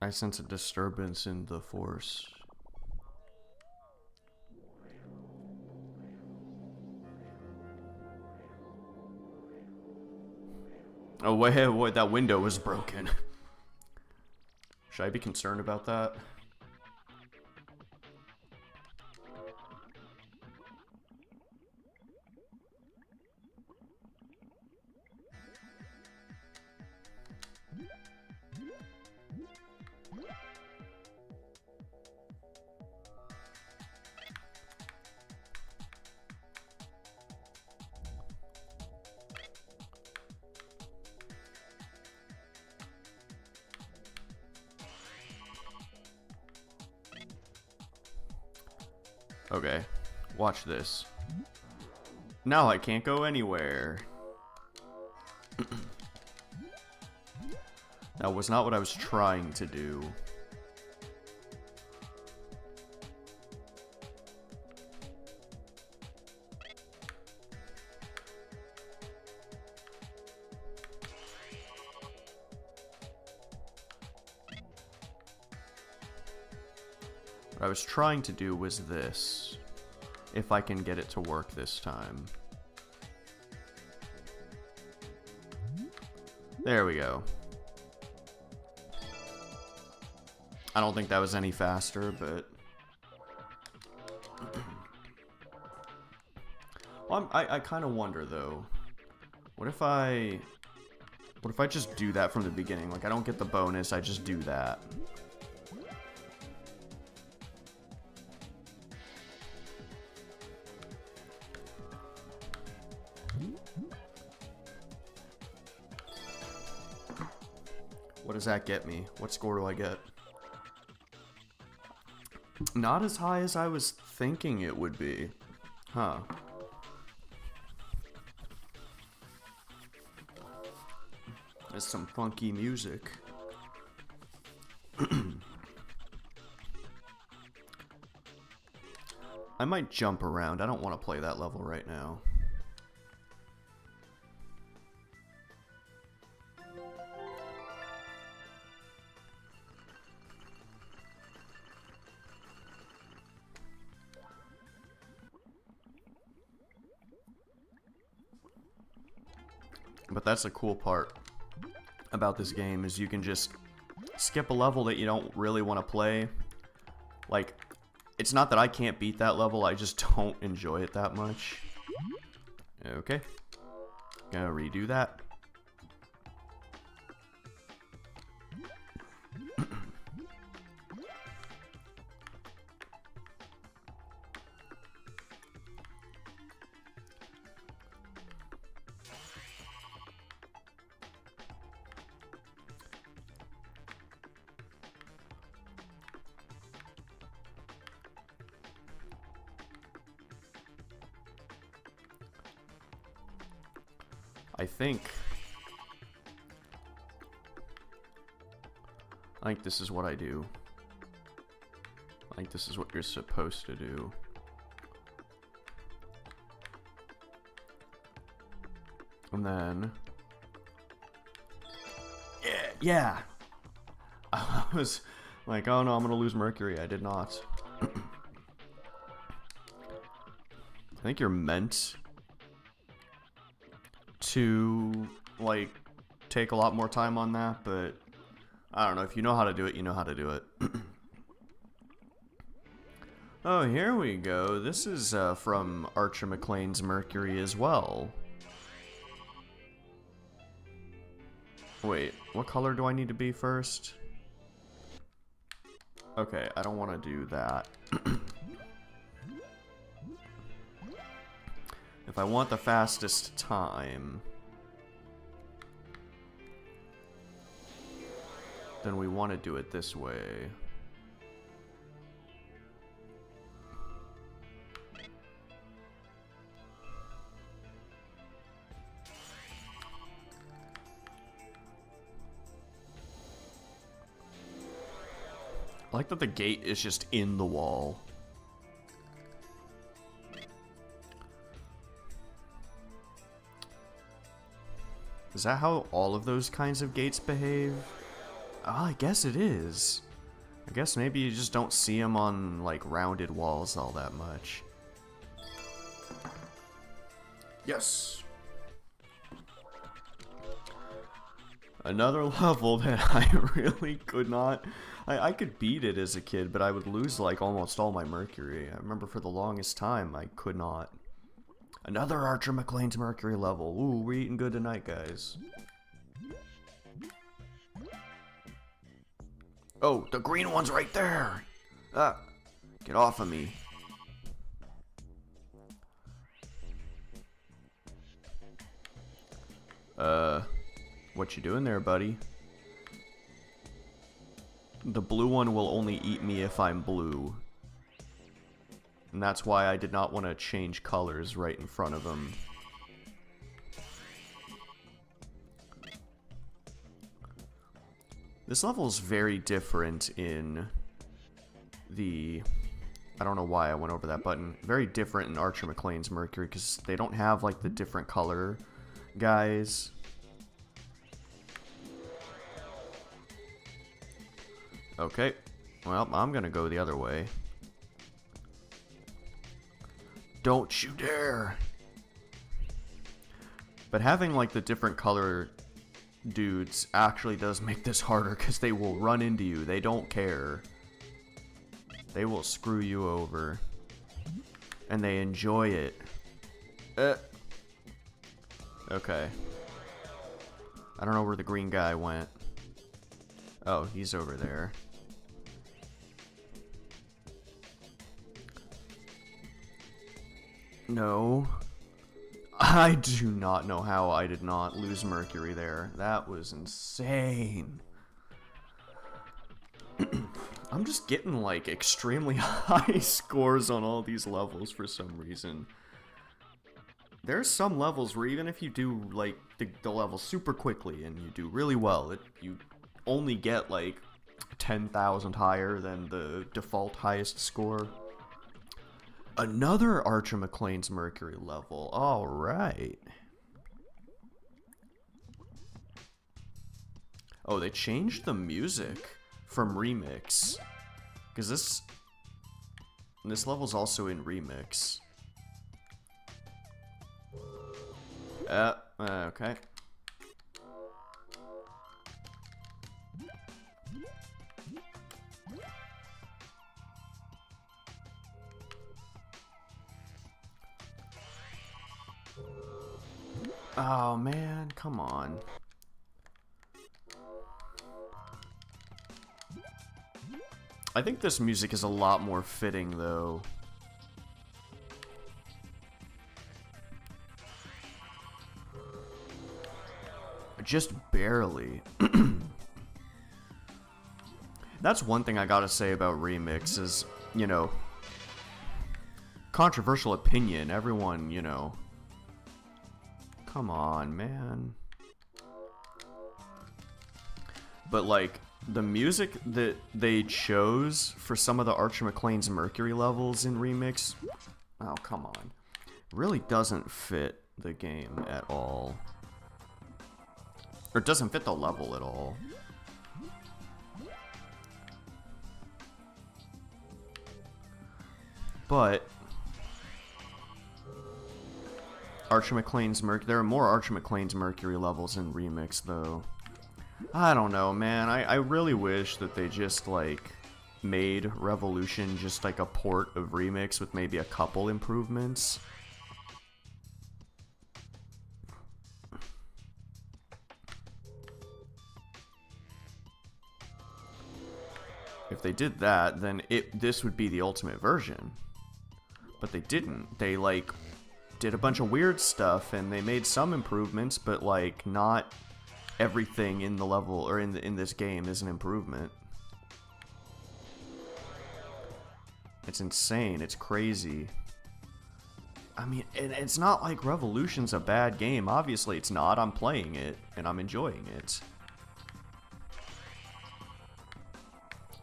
[SPEAKER 1] I sense a disturbance in the force. Oh wait, that window was broken. Should I be concerned about that? Okay, watch this. Now I can't go anywhere. That was not what I was trying to do. What I was trying to do was this. If I can get it to work this time. There we go. I don't think that was any faster, but... Well, I kind of wonder, though. What if I just do that from the beginning? Like, I don't get the bonus, I just do that. What does that get me? What score do I get? Not as high as I was thinking it would be. Huh. There's some funky music. I might jump around. I don't want to play that level right now. But that's the cool part about this game, is you can just skip a level that you don't really want to play. Like, it's not that I can't beat that level, I just don't enjoy it that much. Okay. Gonna redo that. I think this is what I do. I think this is what you're supposed to do. And then... Yeah! I was like, oh no, I'm gonna lose Mercury. I did not. I think you're meant to, like, take a lot more time on that, but I don't know. If you know how to do it, you know how to do it. Oh, here we go. This is from Archer McLean's Mercury as well. Wait, what color do I need to be first? Okay, I don't want to do that. If I want the fastest time, then we want to do it this way. I like that the gate is just in the wall. Is that how all of those kinds of gates behave? Oh, I guess it is. I guess maybe you just don't see them on, like, rounded walls all that much. Yes! Another level that I really could not... I could beat it as a kid, but I would lose, like, almost all my Mercury. I remember for the longest time, I could not. Another Archer McLean's Mercury level. Ooh, we're eating good tonight, guys. Oh, the green one's right there! Ah, get off of me. What you doing there, buddy? The blue one will only eat me if I'm blue. And that's why I did not want to change colors right in front of them. This level is very different in the... I don't know why I went over that button. Very different in Archer McLean's Mercury, because they don't have, like, the different color guys. Okay. Well, I'm gonna go the other way. Don't you dare! But having, like, the different color dudes actually does make this harder, because they will run into you. They don't care. They will screw you over. And they enjoy it. Okay. I don't know where the green guy went. Oh, he's over there. No. I do not know how I did not lose Mercury there. That was insane. I'm just getting, like, extremely high scores on all these levels for some reason. There's some levels where even if you do, like, the level super quickly and you do really well, you only get, like, 10,000 higher than the default highest score. Another Archer McLean's Mercury level. Alright. Oh, they changed the music from Remix. Because this level's also in Remix. Okay. Oh man, come on. I think this music is a lot more fitting though. Just barely. That's one thing I gotta say about Remix is, you know, controversial opinion. Everyone, you know. Come on, man. But, like, the music that they chose for some of the Archer McLean's Mercury levels in Remix, oh, come on, really doesn't fit the game at all. Or it doesn't fit the level at all. But Archer McLean's Mercury, there are more Archer McLean's Mercury levels in Remix, though. I don't know, man. I really wish that they just, like, made Revolution just like a port of Remix with maybe a couple improvements. If they did that, then this would be the ultimate version. But they didn't. They, like, did a bunch of weird stuff, and they made some improvements, but, like, not everything in the level, or in this game is an improvement. It's insane. It's crazy. I mean, and it's not like Revolution's a bad game. Obviously, it's not. I'm playing it, and I'm enjoying it.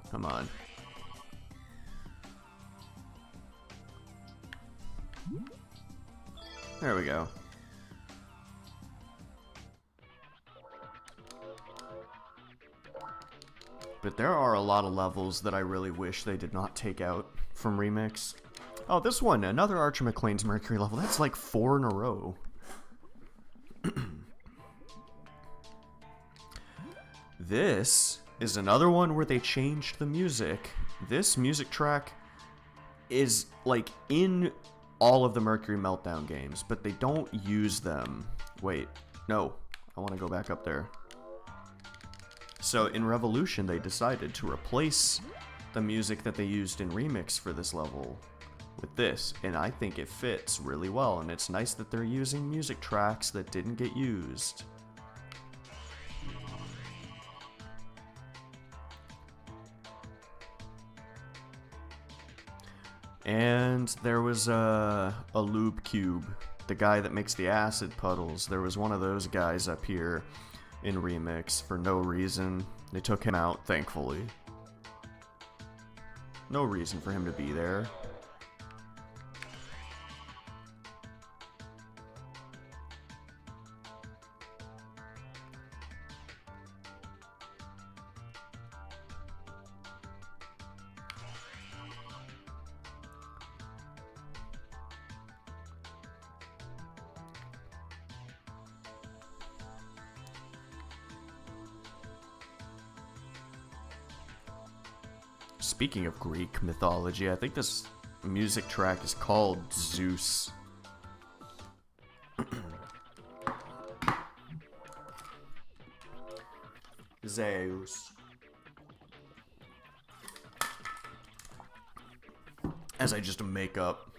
[SPEAKER 1] Come on. There we go. But there are a lot of levels that I really wish they did not take out from Remix. Oh, this one, another Archer McLean's Mercury level. That's like 4 in a row. This is another one where they changed the music. This music track is like in all of the Mercury Meltdown games, but they don't use them. Wait, no, I want to go back up there. So in Revolution, they decided to replace the music that they used in Remix for this level with this, and I think it fits really well, and it's nice that they're using music tracks that didn't get used. And there was a Lube Cube, the guy that makes the acid puddles. There was one of those guys up here in Remix for no reason. They took him out, thankfully. No reason for him to be there. Speaking of Greek mythology, I think this music track is called Zeus. Zeus. As I just make up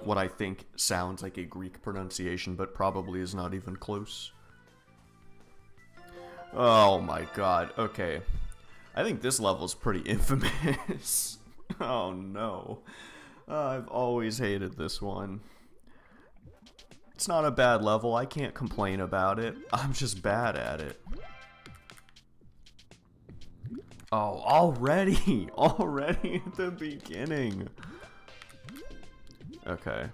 [SPEAKER 1] what I think sounds like a Greek pronunciation, but probably is not even close. Oh my god, okay. I think this level's pretty infamous. Oh no. I've always hated this one. It's not a bad level, I can't complain about it. I'm just bad at it. Oh, already! Already at the beginning. Okay.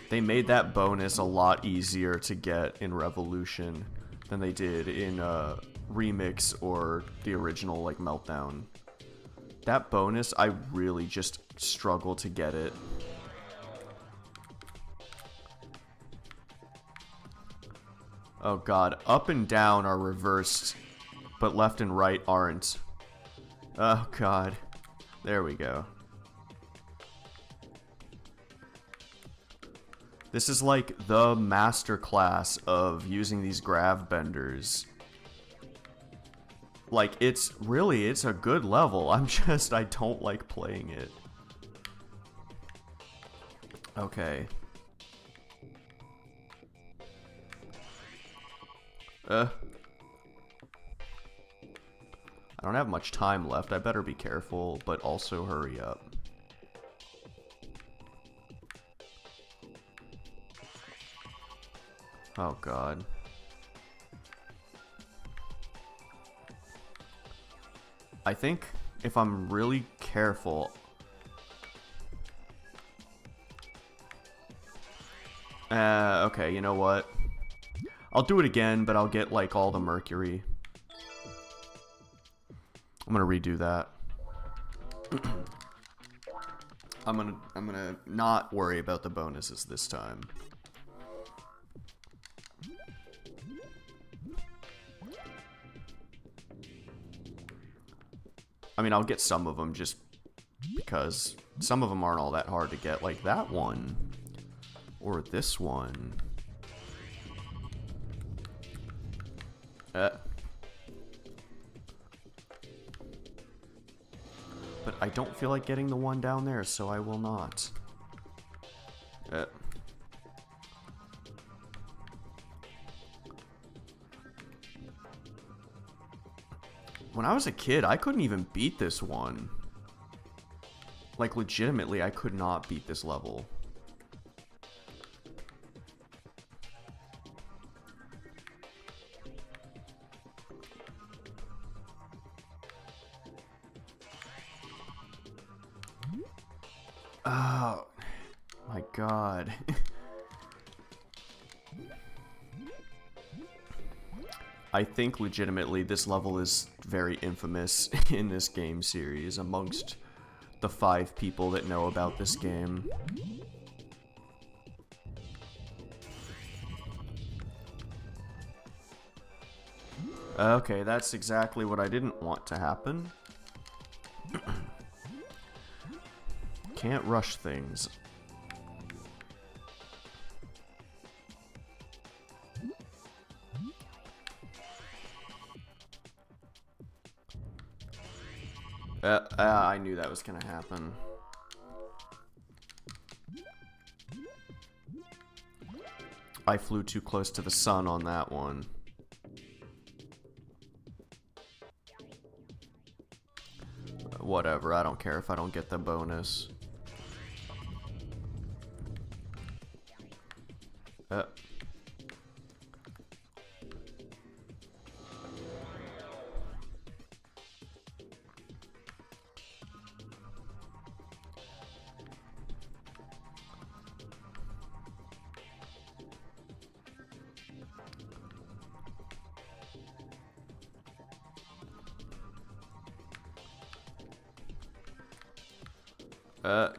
[SPEAKER 1] They made that bonus a lot easier to get in Revolution than they did in Remix or the original, like, Meltdown. That bonus, I really just struggle to get it. Oh god, up and down are reversed, but left and right aren't. Oh god. There we go. This is like the masterclass of using these grav benders. Like, it's a good level. I don't like playing it. Okay. I don't have much time left. I better be careful, but also hurry up. Oh god. I think if I'm really careful... okay, you know what? I'll do it again, but I'll get, like, all the Mercury. I'm gonna redo that. I'm gonna not worry about the bonuses this time. I mean, I'll get some of them just because some of them aren't all that hard to get, like that one or this one. But I don't feel like getting the one down there, so I will not. When I was a kid, I couldn't even beat this one. Like, legitimately, I could not beat this level. Oh, my God. I think legitimately this level is very infamous in this game series amongst the 5 people that know about this game. Okay, that's exactly what I didn't want to happen. Can't rush things. I knew that was gonna happen. I flew too close to the sun on that one. Whatever, I don't care if I don't get the bonus.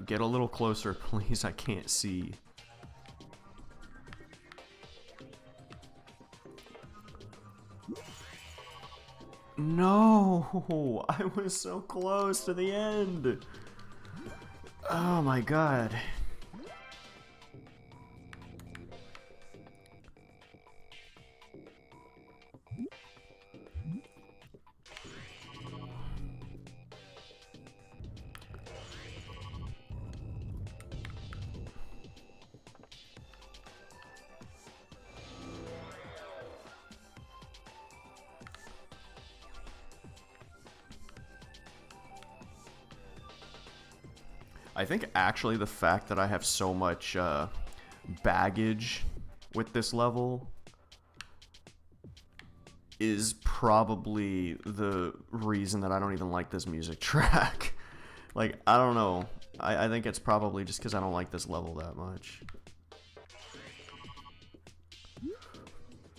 [SPEAKER 1] Get a little closer, please. I can't see. No! I was so close to the end! Oh my god. I think actually the fact that I have so much baggage with this level is probably the reason that I don't even like this music track. Like, I don't know. I think it's probably just because I don't like this level that much.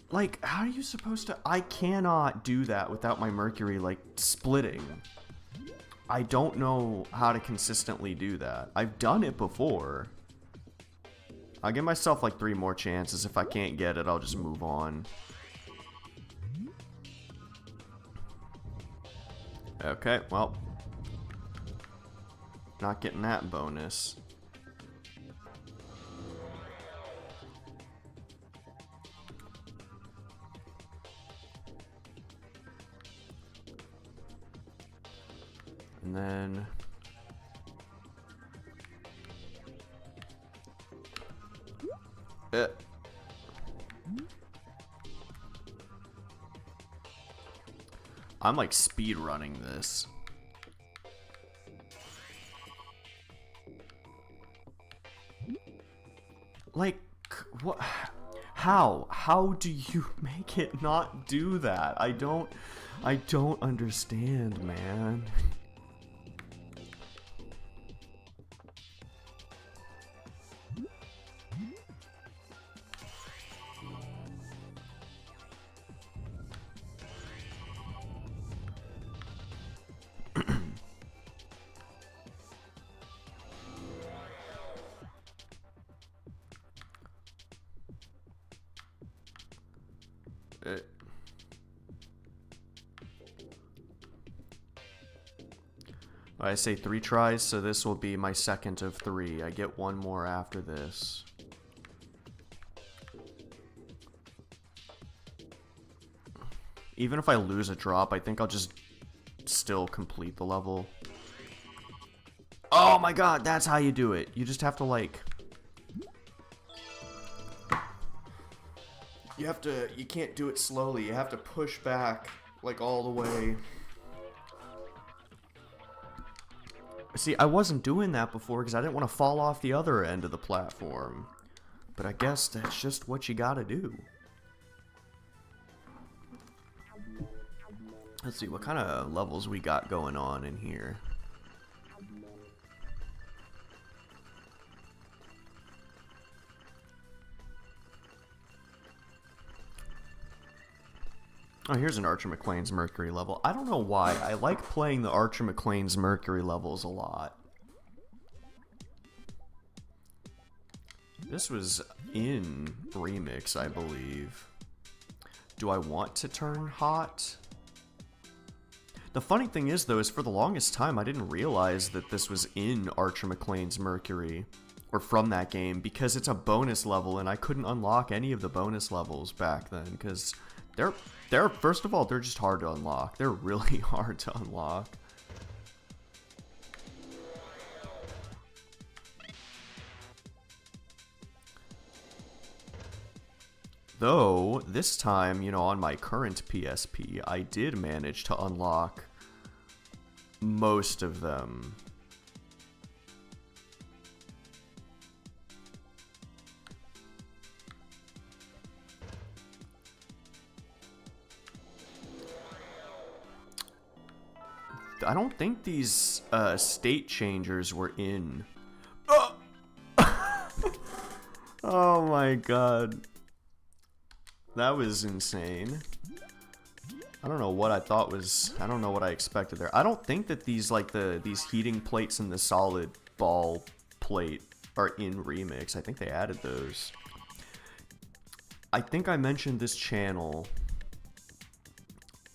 [SPEAKER 1] Like, how are you supposed to... I cannot do that without my Mercury, like, splitting. I don't know how to consistently do that. I've done it before. I'll give myself like 3 more chances. If I can't get it, I'll just move on. Okay, well. Not getting that bonus. And then... I'm like speed running this. Like, what? How do you make it not do that? I don't understand, man. I say 3 tries, so this will be my second of 3. I get 1 more after this. Even if I lose a drop, I think I'll just still complete the level. Oh my god, that's how you do it. You just have to like... You can't do it slowly. You have to push back like all the way. See, I wasn't doing that before because I didn't want to fall off the other end of the platform. But I guess that's just what you gotta do. Let's see, what kind of levels we got going on in here. Oh, here's an Archer McLean's Mercury level. I don't know why. I like playing the Archer McLean's Mercury levels a lot. This was in Remix, I believe. Do I want to turn hot? The funny thing is, though, is for the longest time, I didn't realize that this was in Archer McLean's Mercury, or from that game, because it's a bonus level, and I couldn't unlock any of the bonus levels back then, because they're first of all, they're just hard to unlock. They're really hard to unlock. Though, this time, you know, on my current PSP, I did manage to unlock most of them. I don't think these state changers were in. Oh! Oh my god. That was insane. I don't know what I thought was... I don't know what I expected there. I don't think that these, like, these heating plates and the solid ball plate are in Remix. I think they added those. I think I mentioned this channel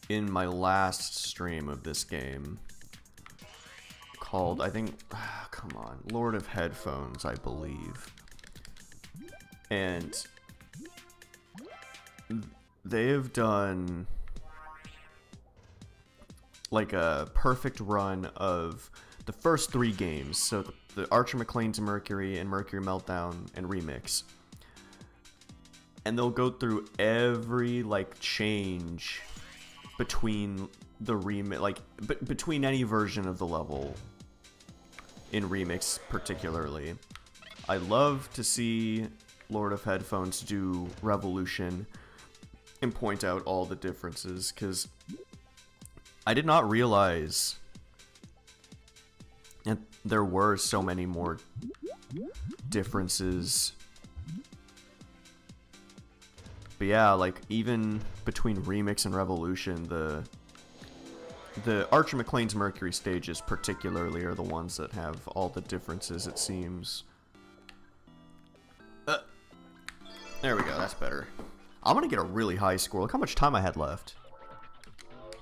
[SPEAKER 1] in my last stream of this game. Called, I think... come on. Lord of Headphones, I believe. And... they have done... like a perfect run of the first 3 games. So the Archer McLean's Mercury and Mercury Meltdown and Remix. And they'll go through every like change between the remix, like between any version of the level in Remix particularly. I love to see Lord of Headphones do Revolution and point out all the differences, because I did not realize that there were so many more differences. But yeah, like even between Remix and Revolution, the Archer McLean's Mercury stages particularly are the ones that have all the differences, it seems. There we go, that's better. I'm gonna get a really high score. Look how much time I had left.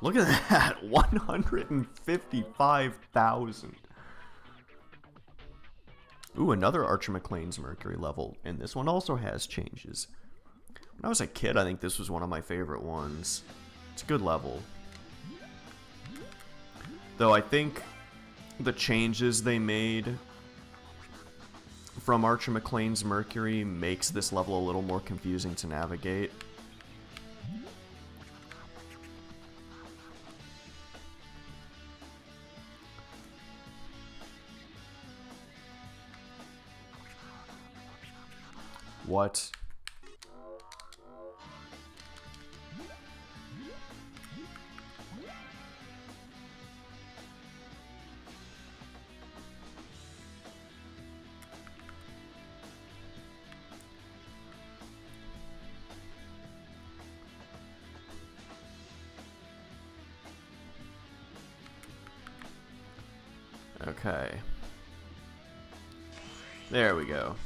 [SPEAKER 1] Look at that, 155,000. Ooh, another Archer McLean's Mercury level, and this one also has changes. When I was a kid, I think this was one of my favorite ones. It's a good level. Though I think the changes they made from Archer McLean's Mercury makes this level a little more confusing to navigate. What? Okay. There we go.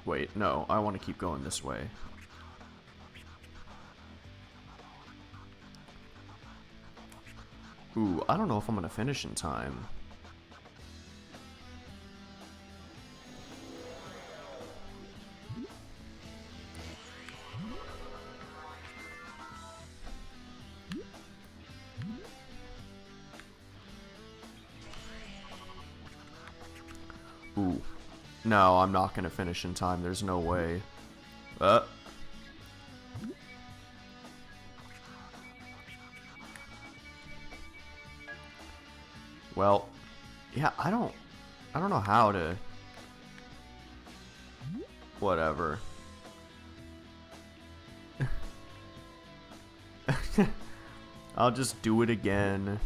[SPEAKER 1] Wait, no, I want to keep going this way. Ooh, I don't know if I'm going to finish in time. Ooh. No, I'm not going to finish in time. There's no way. Well, yeah, I don't know how to... Whatever. I'll just do it again.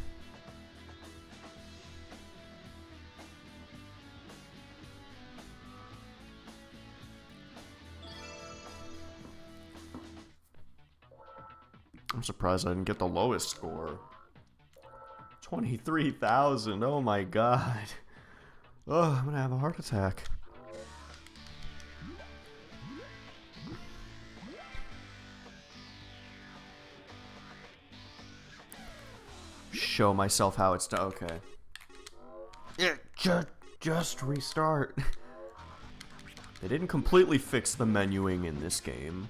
[SPEAKER 1] I'm surprised I didn't get the lowest score. 23,000. Oh my god. Oh, I'm gonna have a heart attack. Show myself how it's done. Okay. Yeah, just restart. They didn't completely fix the menuing in this game.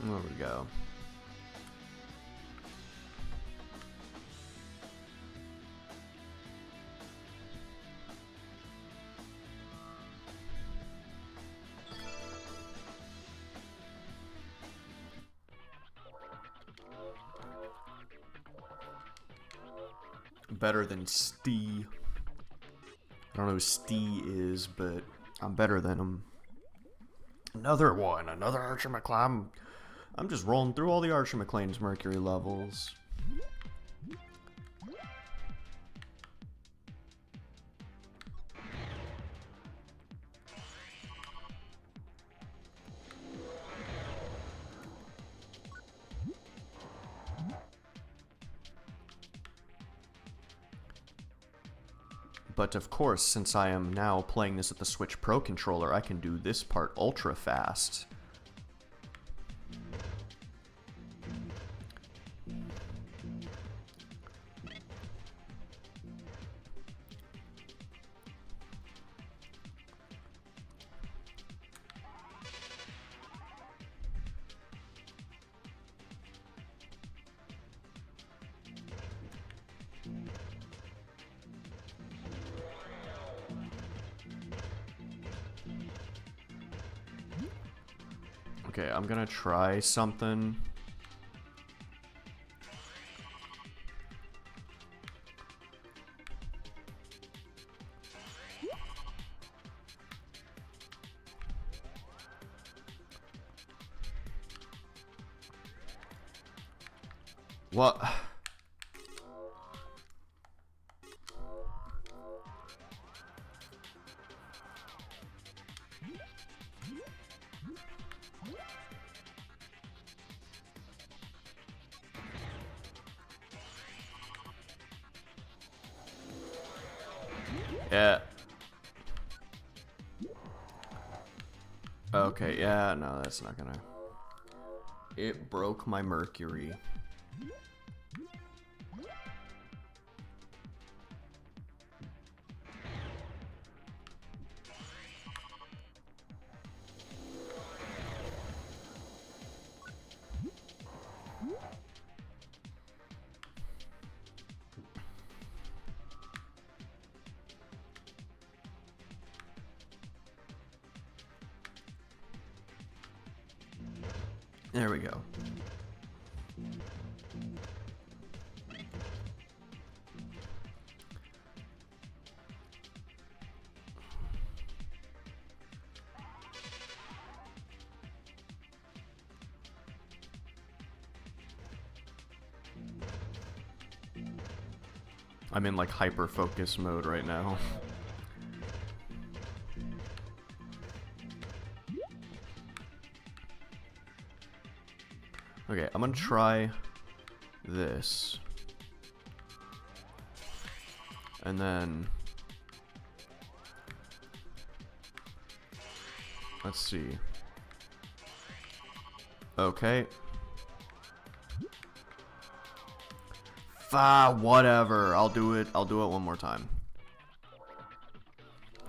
[SPEAKER 1] There we go. Better than Stee. I don't know who Stee is, but I'm better than him. Another one, another Archer McClane. I'm just rolling through all the Archer McClane's Mercury levels. But of course, since I am now playing this with the Switch Pro controller, I can do this part ultra fast. Okay, I'm gonna try something. What? Yeah. Okay, yeah, no, that's not gonna... It broke my Mercury. There we go. I'm in like hyper focus mode right now. Okay, I'm gonna try this. And then... Let's see. Okay. Whatever. I'll do it one more time.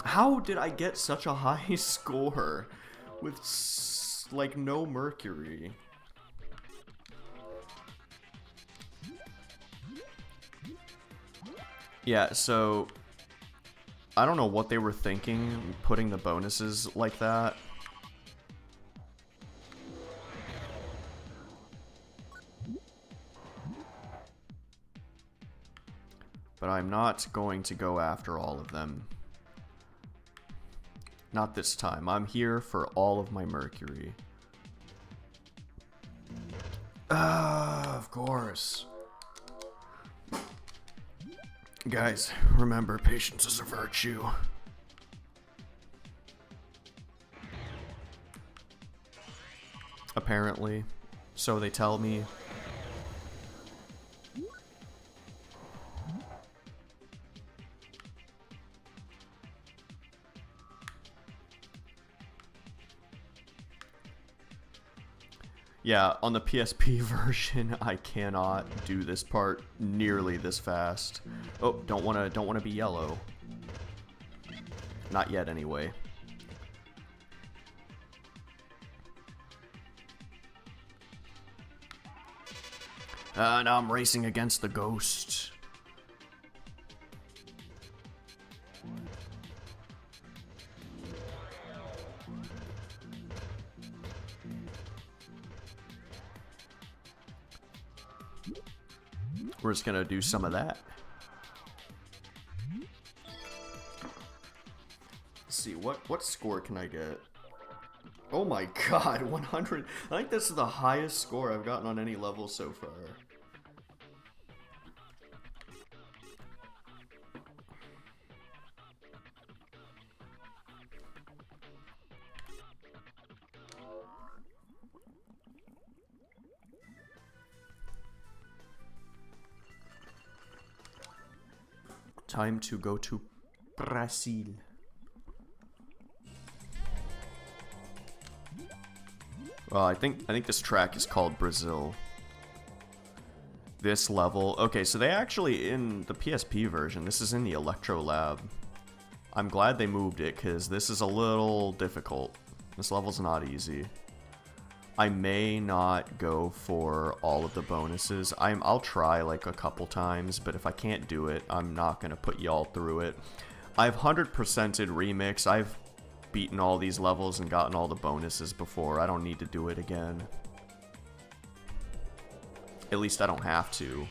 [SPEAKER 1] How did I get such a high score with like no Mercury? Yeah, so I don't know what they were thinking putting the bonuses like that. But I'm not going to go after all of them. Not this time. I'm here for all of my Mercury. Of course. Guys, remember, patience is a virtue. Apparently. So they tell me. Yeah, on the PSP version, I cannot do this part nearly this fast. Oh, don't wanna be yellow. Not yet, anyway. Now I'm racing against the ghost. We're just gonna do some of that. Let's see, what score can I get? Oh my god, 100. I think this is the highest score I've gotten on any level so far. Time to go to Brazil. Well, I think this track is called Brazil. This level, okay, so they actually, in the PSP version, this is in the Electro Lab. I'm glad they moved it, because this is a little difficult. This level's not easy. I may not go for all of the bonuses. I'll try like a couple times, but if I can't do it, I'm not going to put y'all through it. I've 100%ed Remix. I've beaten all these levels and gotten all the bonuses before. I don't need to do it again. At least I don't have to.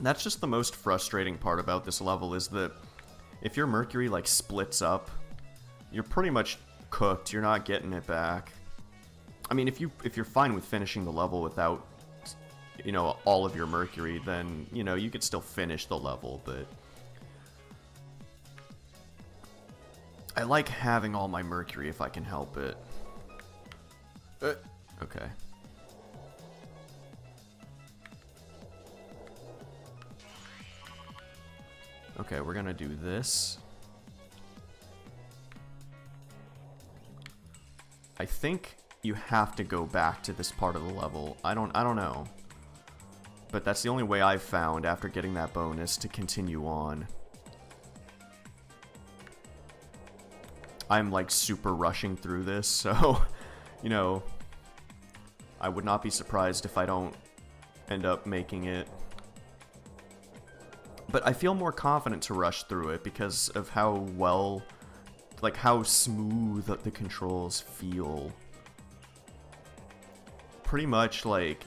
[SPEAKER 1] That's just the most frustrating part about this level, is that if your Mercury like splits up, you're pretty much cooked. You're not getting it back. I mean, if you're fine with finishing the level without, you know, all of your Mercury, then, you know, you could still finish the level, but I like having all my Mercury if I can help it. Okay. Okay, we're gonna do this. I think you have to go back to this part of the level. I don't know. But that's the only way I've found after getting that bonus to continue on. I'm like super rushing through this, so, you know, I would not be surprised if I don't end up making it. But I feel more confident to rush through it because of how well, like how smooth the controls feel. Pretty much like,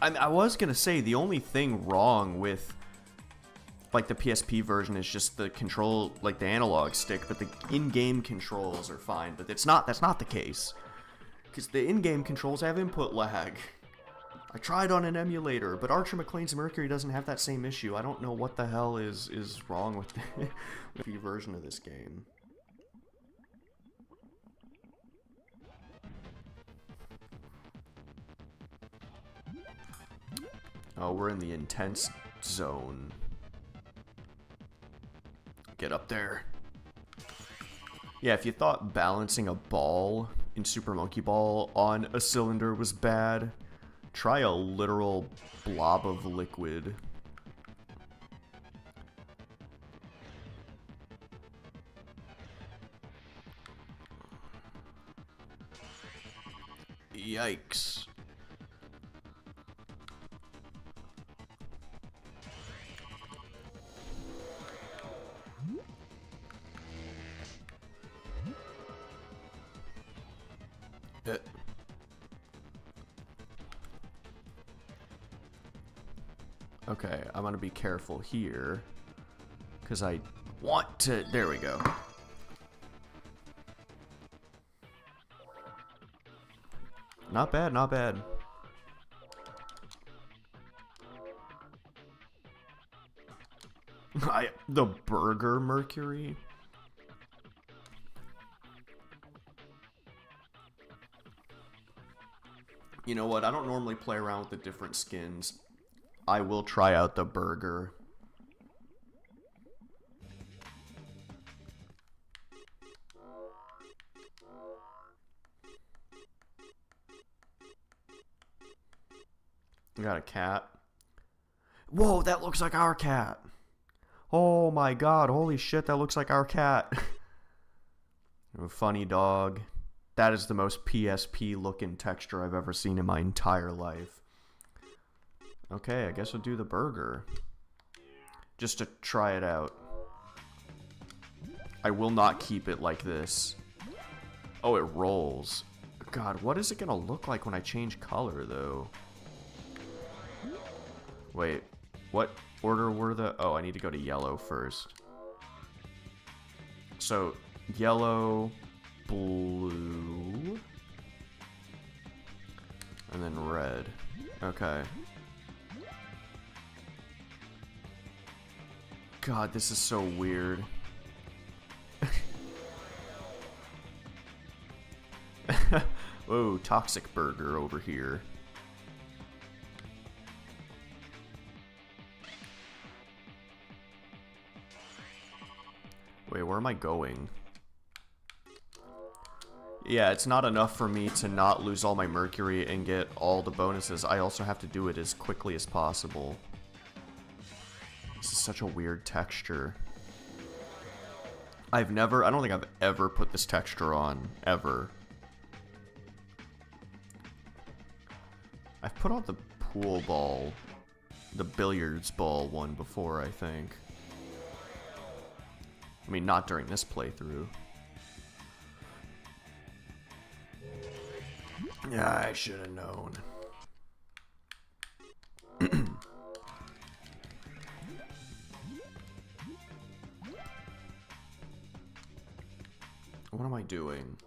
[SPEAKER 1] I was gonna say the only thing wrong with like the PSP version is just the control, like the analog stick, but the in-game controls are fine. But that's not the case, because the in-game controls have input lag. I tried on an emulator, but Archer McLean's Mercury doesn't have that same issue. I don't know what the hell is wrong with the version of this game. Oh, we're in the intense zone. Get up there. Yeah, if you thought balancing a ball in Super Monkey Ball on a cylinder was bad, try a literal blob of liquid. Yikes. Okay, I'm gonna be careful here, because I want to... There we go. Not bad, not bad. The burger Mercury? You know what? I don't normally play around with the different skins. I will try out the burger. I got a cat. Whoa, that looks like our cat. Oh my god, holy shit, that looks like our cat. Funny dog. That is the most PSP looking texture I've ever seen in my entire life. Okay, I guess we'll do the burger. Just to try it out. I will not keep it like this. Oh, it rolls. God, what is it gonna look like when I change color, though? Wait, what order were the... Oh, I need to go to yellow first. So, yellow, blue, and then red. Okay. God, this is so weird. Whoa, toxic burger over here. Wait, where am I going? Yeah, it's not enough for me to not lose all my Mercury and get all the bonuses. I also have to do it as quickly as possible. This is such a weird texture. I don't think I've ever put this texture on, ever. I've put on the pool ball, the billiards ball one before, I think. I mean, not during this playthrough. Yeah, I should have known. What am I doing?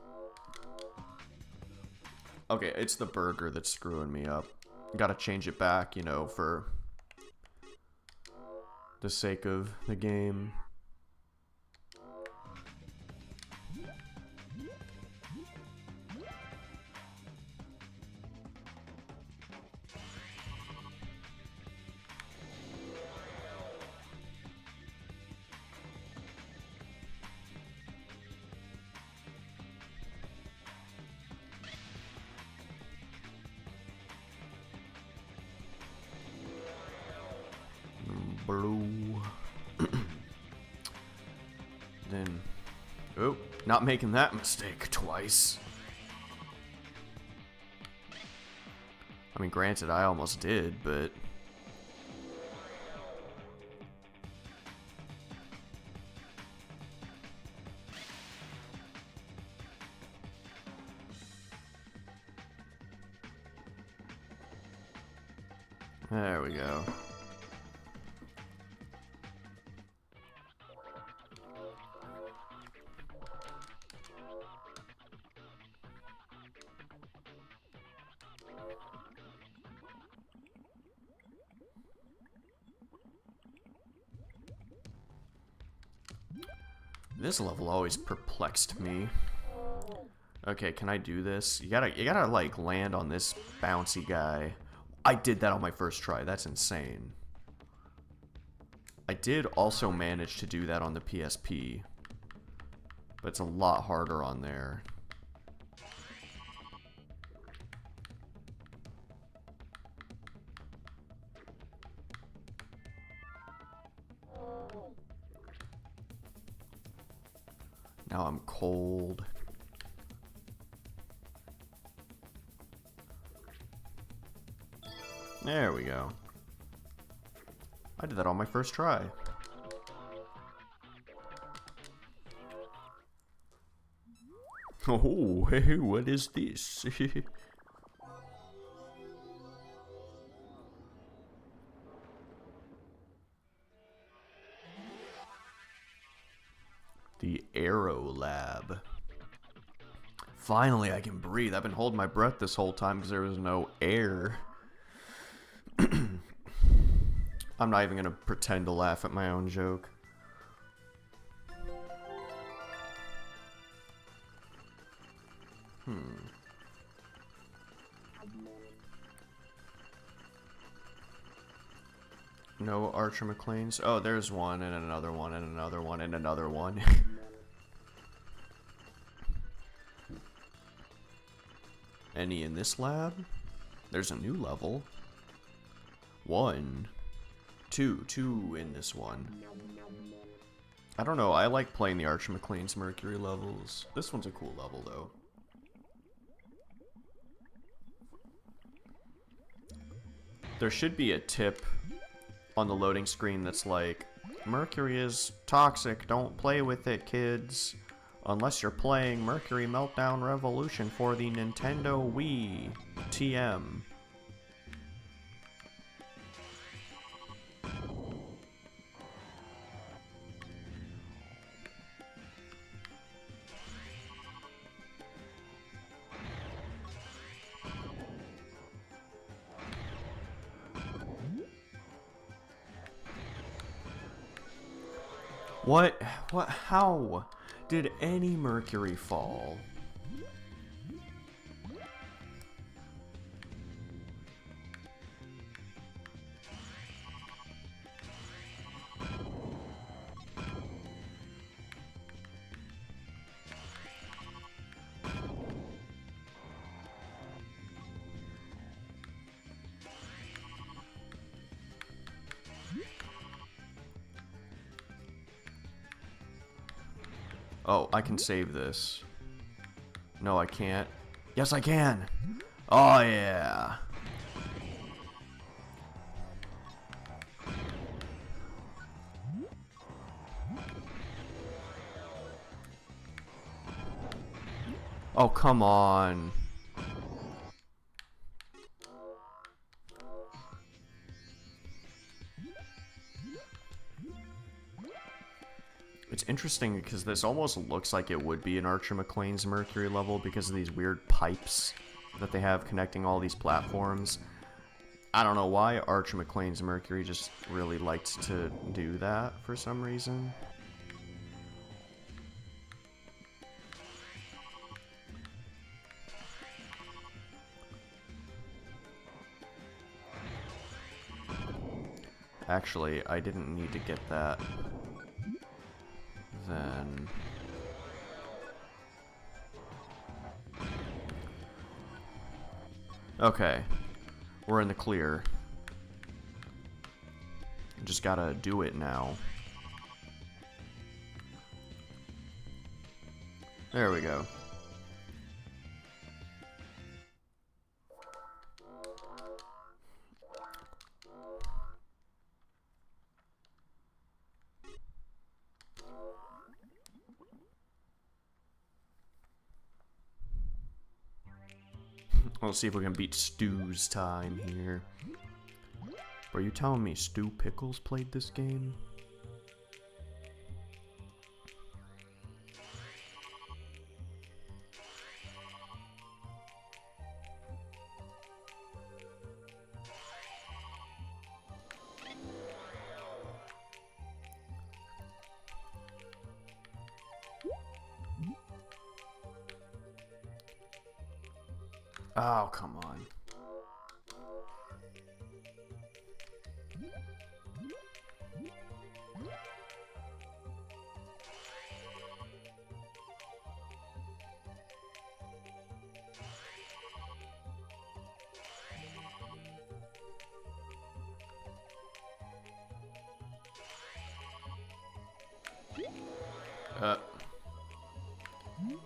[SPEAKER 1] Okay, it's the burger that's screwing me up. Gotta change it back, you know, for the sake of the game. Blue. Then, oh, not making that mistake twice. I mean, granted, I almost did, but... There we go. This level always perplexed me. Okay, can I do this? You gotta like land on this bouncy guy. I did that on my first try. That's insane. I did also manage to do that on the PSP, but it's a lot harder on there. Now I'm cold. There we go. I did that on my first try. Oh, hey, what is this? The Aero Lab. Finally, I can breathe. I've been holding my breath this whole time because there was no air. I'm not even gonna pretend to laugh at my own joke. No Archer McLean's. Oh, there's one, and another one, and another one, and another one. Any in this lab? There's a new level. One. Two in this one. I don't know, I like playing the Archer McLean's Mercury levels. This one's a cool level, though. There should be a tip on the loading screen that's like, Mercury is toxic, don't play with it, kids. Unless you're playing Mercury Meltdown Revolution for the Nintendo Wii TM. What? How did any Mercury fall? Oh, I can save this. No, I can't. Yes, I can! Oh, yeah! Oh, come on. It's interesting because this almost looks like it would be an Archer McLean's Mercury level because of these weird pipes that they have connecting all these platforms. I don't know why Archer McLean's Mercury just really liked to do that for some reason. Actually, I didn't need to get that. Then... okay. We're in the clear. Just gotta do it now. There we go. Let's see if we can beat Stu's time here. Are you telling me Stu Pickles played this game? Oh, come on.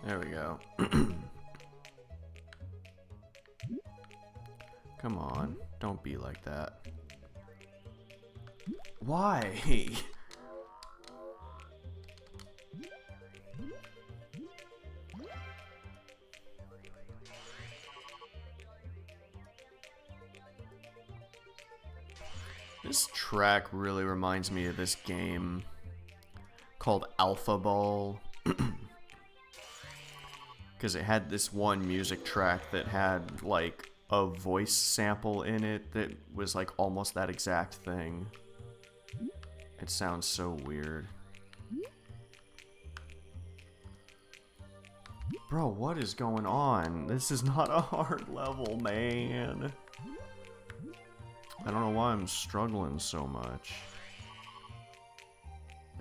[SPEAKER 1] There we go. Come on, don't be like that. Why? This track really reminds me of this game called Alpha Ball. Because it had this one music track that had, like, a voice sample in it that was, like, almost that exact thing. It sounds so weird. Bro, what is going on? This is not a hard level, man. I don't know why I'm struggling so much.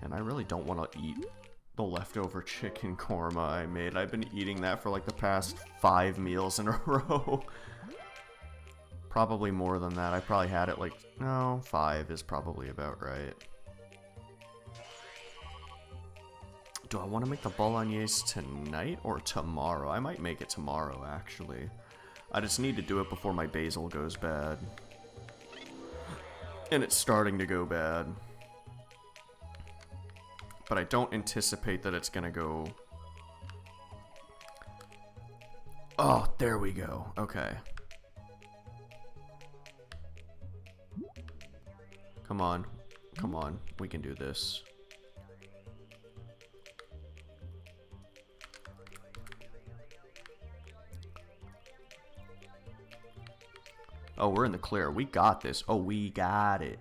[SPEAKER 1] And I really don't want to eat the leftover chicken korma I made. I've been eating that for like the past 5 meals in a row. Probably more than that. I probably had it like... No, 5 is probably about right. Do I want to make the bolognese tonight or tomorrow? I might make it tomorrow, actually. I just need to do it before my basil goes bad. And it's starting to go bad. But I don't anticipate that it's gonna go... Oh, there we go. Okay. Come on. Come on. We can do this. Oh, we're in the clear. We got this. Oh, we got it.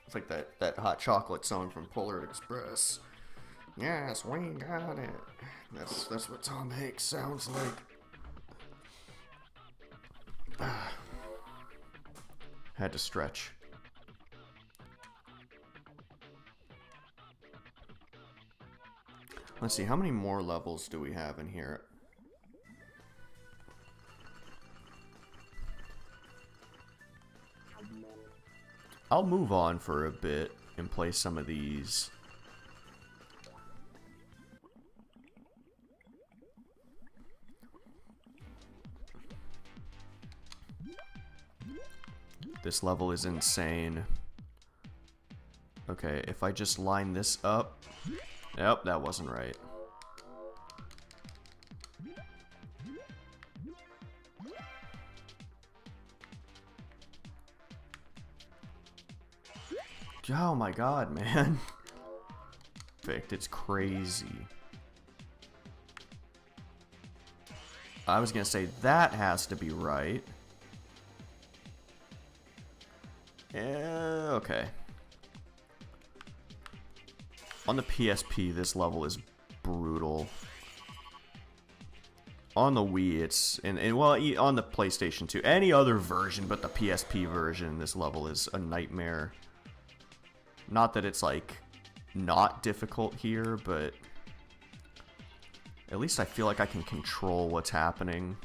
[SPEAKER 1] It's like that hot chocolate song from Polar Express. Yes, we got it. That's what Tom Hanks sounds like. Had to stretch. Let's see, how many more levels do we have in here? I'll move on for a bit and play some of these. This level is insane. Okay, if I just line this up... Nope, that wasn't right. Oh my god, man. Perfect, it's crazy. I was gonna say, that has to be right. Yeah, okay. On the PSP, this level is brutal. On the Wii, it's... And well, on the PlayStation 2. Any other version but the PSP version, this level is a nightmare. Not that it's, like, not difficult here, but... At least I feel like I can control what's happening.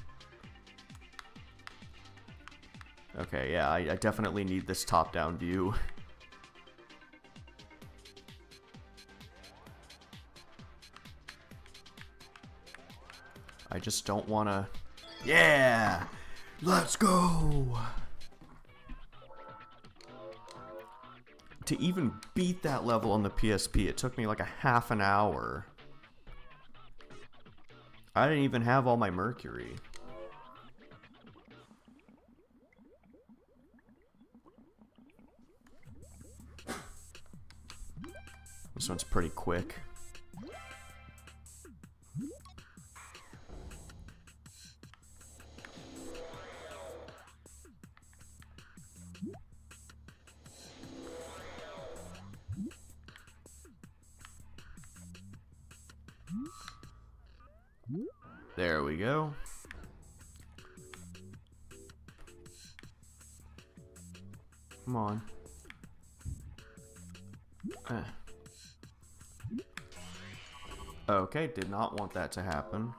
[SPEAKER 1] Okay, yeah, I definitely need this top-down view. I just don't want to... Yeah! Let's go! To even beat that level on the PSP, it took me like a half an hour. I didn't even have all my Mercury. This one's pretty quick. There we go. Come on. Okay, did not want that to happen.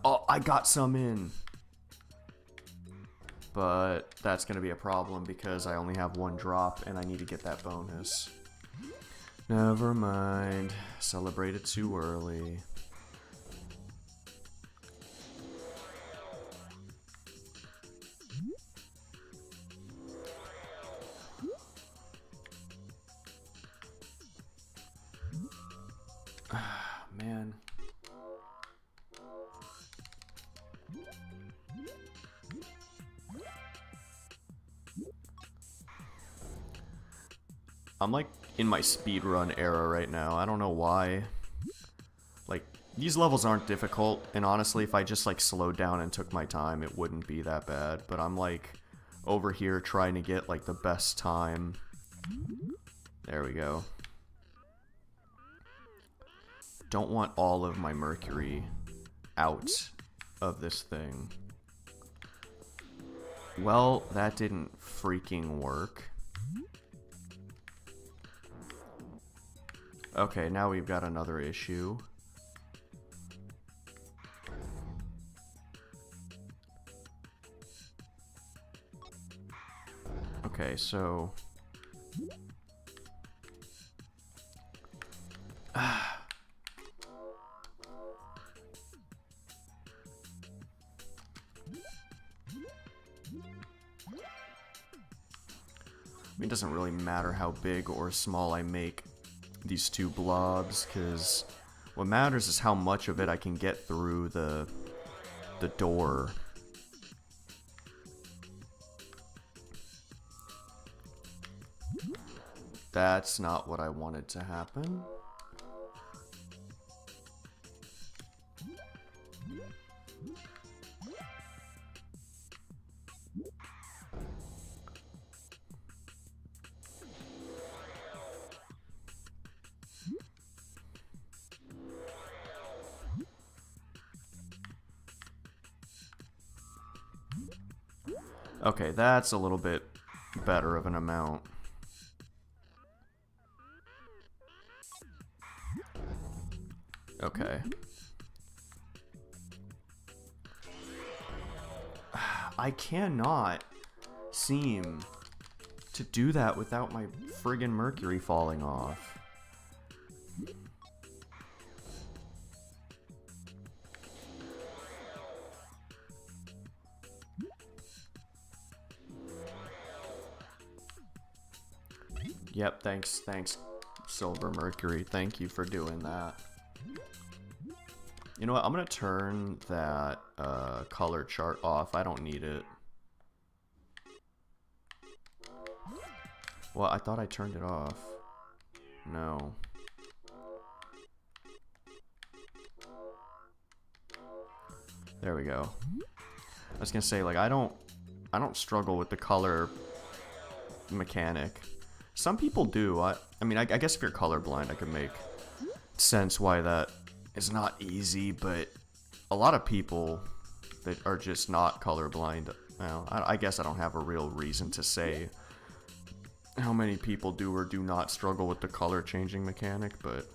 [SPEAKER 1] Oh, I got some in. But that's going to be a problem because I only have one drop and I need to get that bonus. Never mind. Celebrated too early. Man. I'm like in my speedrun era right now. I don't know why. Like, these levels aren't difficult, and honestly, if I just like slowed down and took my time, it wouldn't be that bad. But I'm like over here trying to get like the best time. There we go. don't want all of my mercury out of this thing. Well, that didn't freaking work. Okay, now we've got another issue. Okay, so... it doesn't really matter how big or small I make these two blobs, because what matters is how much of it I can get through the door. That's not what I wanted to happen. Okay, that's a little bit better of an amount. Okay. I cannot seem to do that without my friggin' mercury falling off. Yep, thanks, Silver Mercury. Thank you for doing that. You know what? I'm gonna turn that color chart off. I don't need it. Well, I thought I turned it off. No. There we go. I was gonna say, like, I don't struggle with the color mechanic. Some people do. I mean, I guess if you're colorblind, I can make sense why that is not easy, but a lot of people that are just not colorblind, well, I guess I don't have a real reason to say how many people do or do not struggle with the color changing mechanic, but...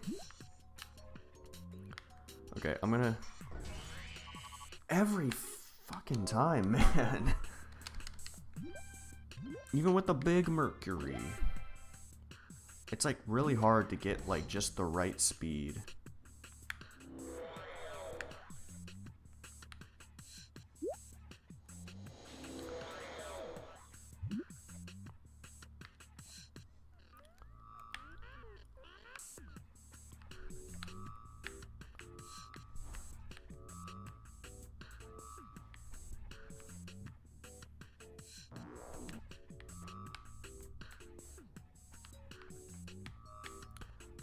[SPEAKER 1] Okay, I'm gonna... Every fucking time, man. Even with the big mercury. It's like really hard to get like just the right speed.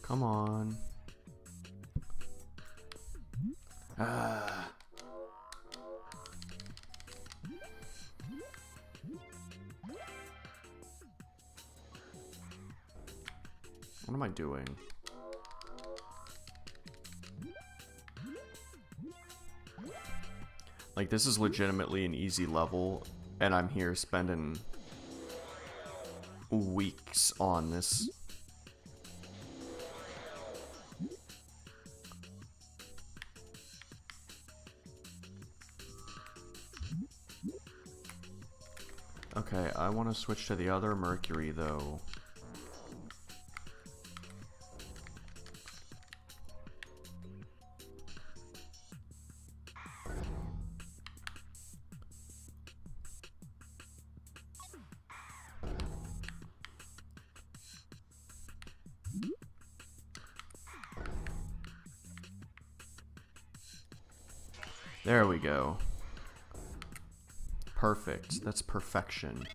[SPEAKER 1] Come on. Ah. What am I doing? Like, this is legitimately an easy level, and I'm here spending weeks on this. Okay, I want to switch to the other Mercury, though. There we go. Perfect. That's perfection.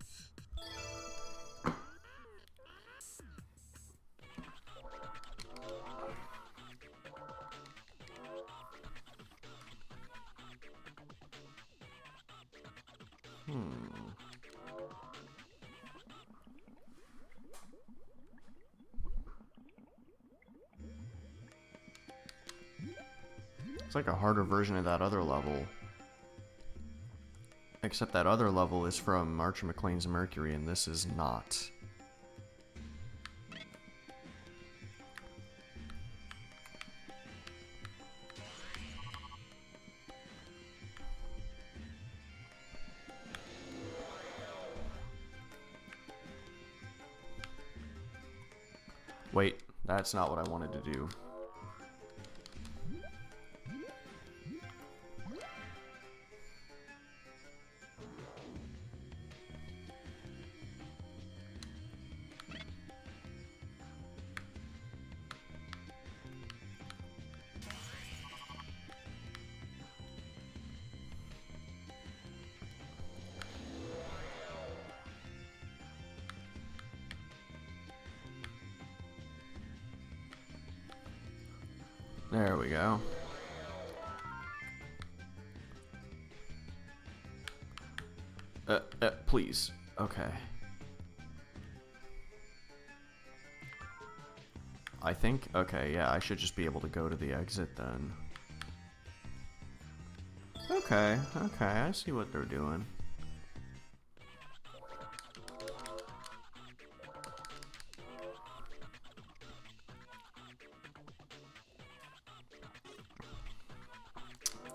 [SPEAKER 1] like a harder version of that other level. Except that other level is from Archer McLean's Mercury, and this is not. Wait, that's not what I wanted to do. There we go. Please. Okay. I think, okay, yeah, I should just be able to go to the exit then. Okay, okay, I see what they're doing.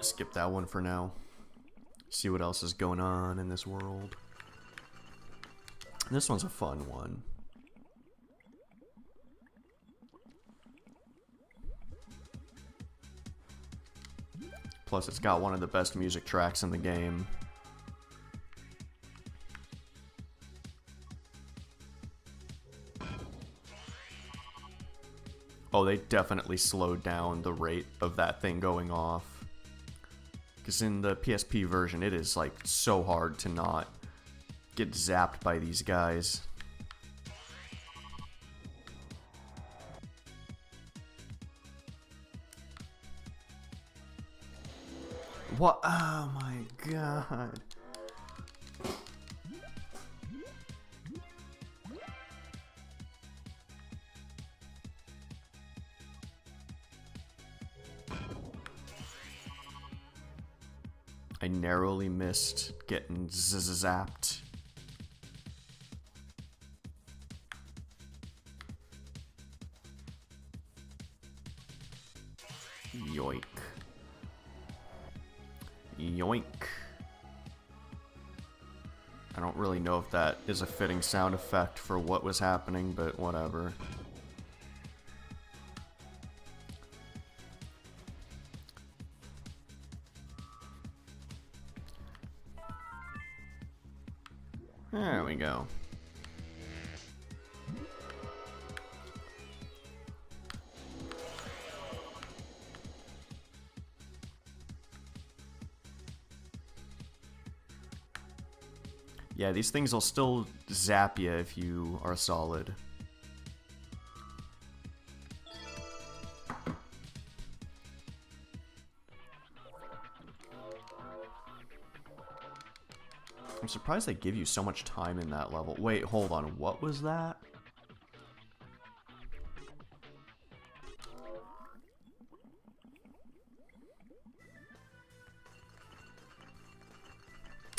[SPEAKER 1] Skip that one for now. See what else is going on in this world. This one's a fun one. Plus, it's got one of the best music tracks in the game. Oh, they definitely slowed down the rate of that thing going off. Because in the PSP version, it is like so hard to not get zapped by these guys. What? Oh my god. I narrowly missed getting zapped. Yoink. Yoink. I don't really know if that is a fitting sound effect for what was happening, but whatever. There we go. Yeah, these things will still zap you if you are solid. I'm surprised they give you so much time in that level. Wait, hold on. What was that?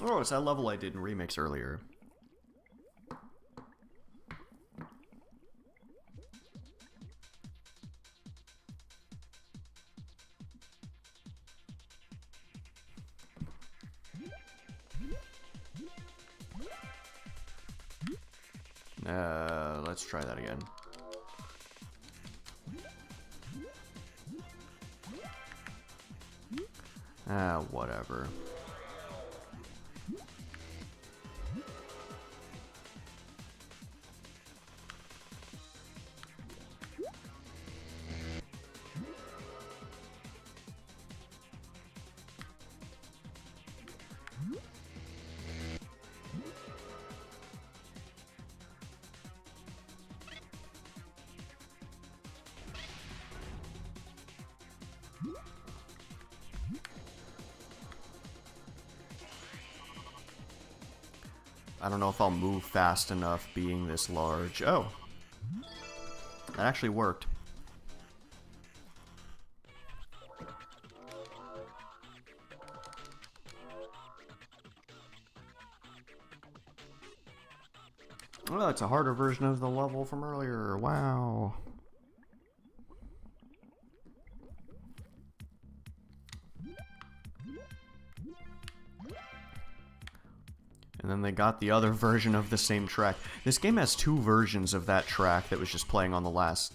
[SPEAKER 1] Oh, it's that level I did in Remix earlier. Let's try that again. Whatever. I don't know if I'll move fast enough being this large. Oh, that actually worked. Oh, it's a harder version of the level from earlier. Wow. And then they got the other version of the same track. This game has two versions of that track that was just playing on the last...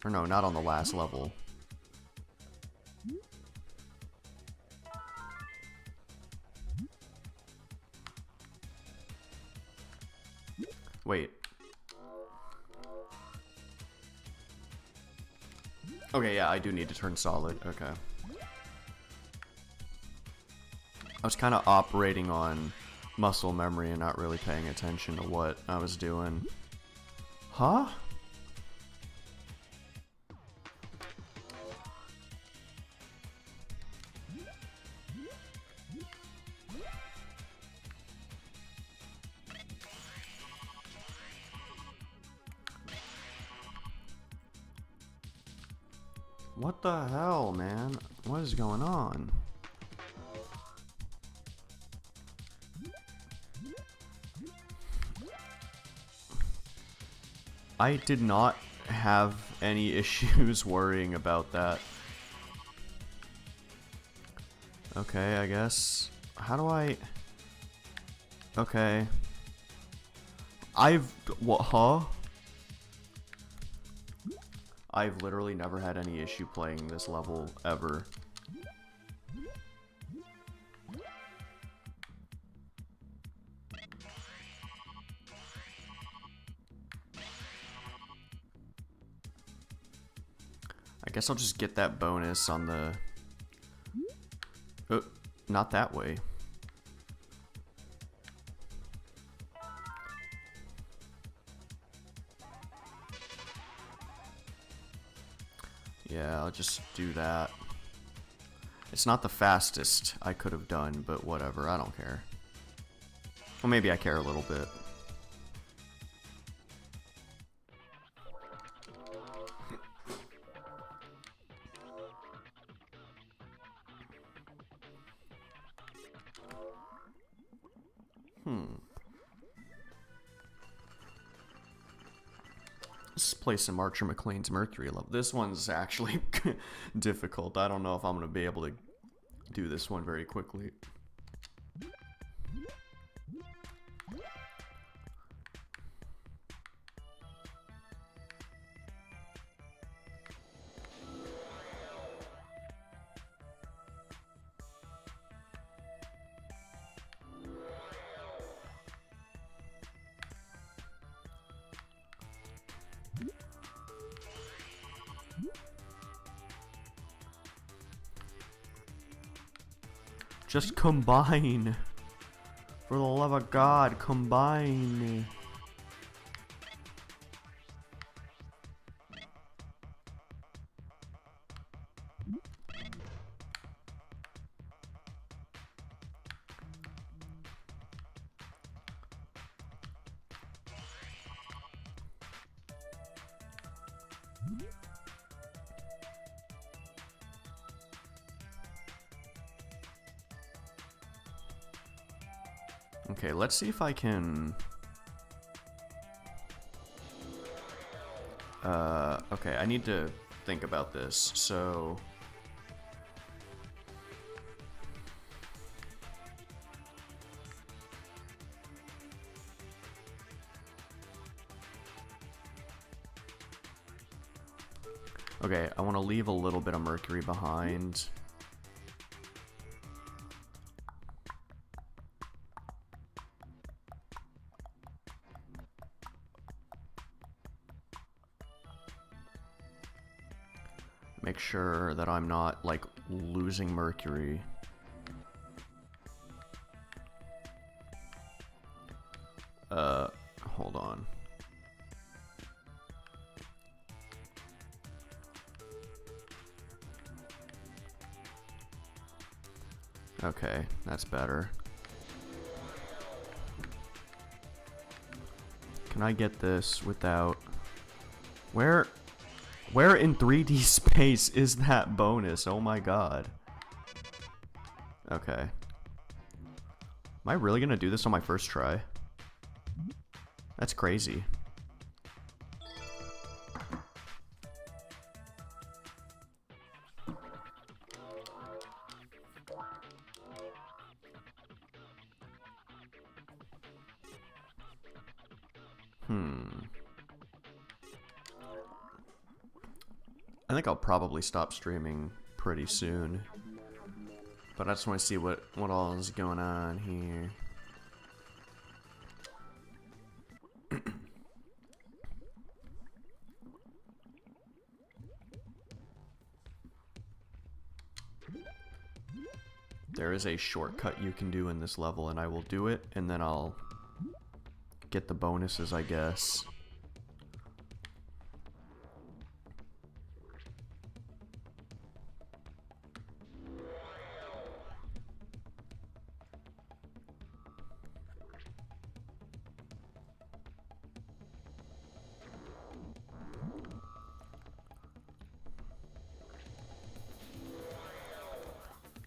[SPEAKER 1] Or no, not on the last level. Wait. Okay, yeah, I do need to turn solid. Okay. I was kind of operating on muscle memory and not really paying attention to what I was doing. Huh? What the hell, man? What is going on? I did not have any issues worrying about that. Okay, I guess. How do I... Okay. What, huh? I've literally never had any issue playing this level, ever. I guess I'll just get that bonus on the... Oh, not that way. Yeah, I'll just do that. It's not the fastest I could have done, but whatever, I don't care. Well, maybe I care a little bit. Let's play some Archer McLean's Mercury level. This one's actually difficult. I don't know if I'm going to be able to do this one very quickly. Just combine. For the love of God, combine. Okay, let's see if I can... okay, I need to think about this, so... Okay, I want to leave a little bit of Mercury behind. Make sure that I'm not, like, losing Mercury. Hold on. Okay, that's better. Can I get this without... Where in 3D space is that bonus? Oh my god. Okay. Am I really gonna do this on my first try? That's crazy. I think I'll probably stop streaming pretty soon. But I just want to see what all is going on here. There is a shortcut you can do in this level, and I will do it, and then I'll get the bonuses, I guess.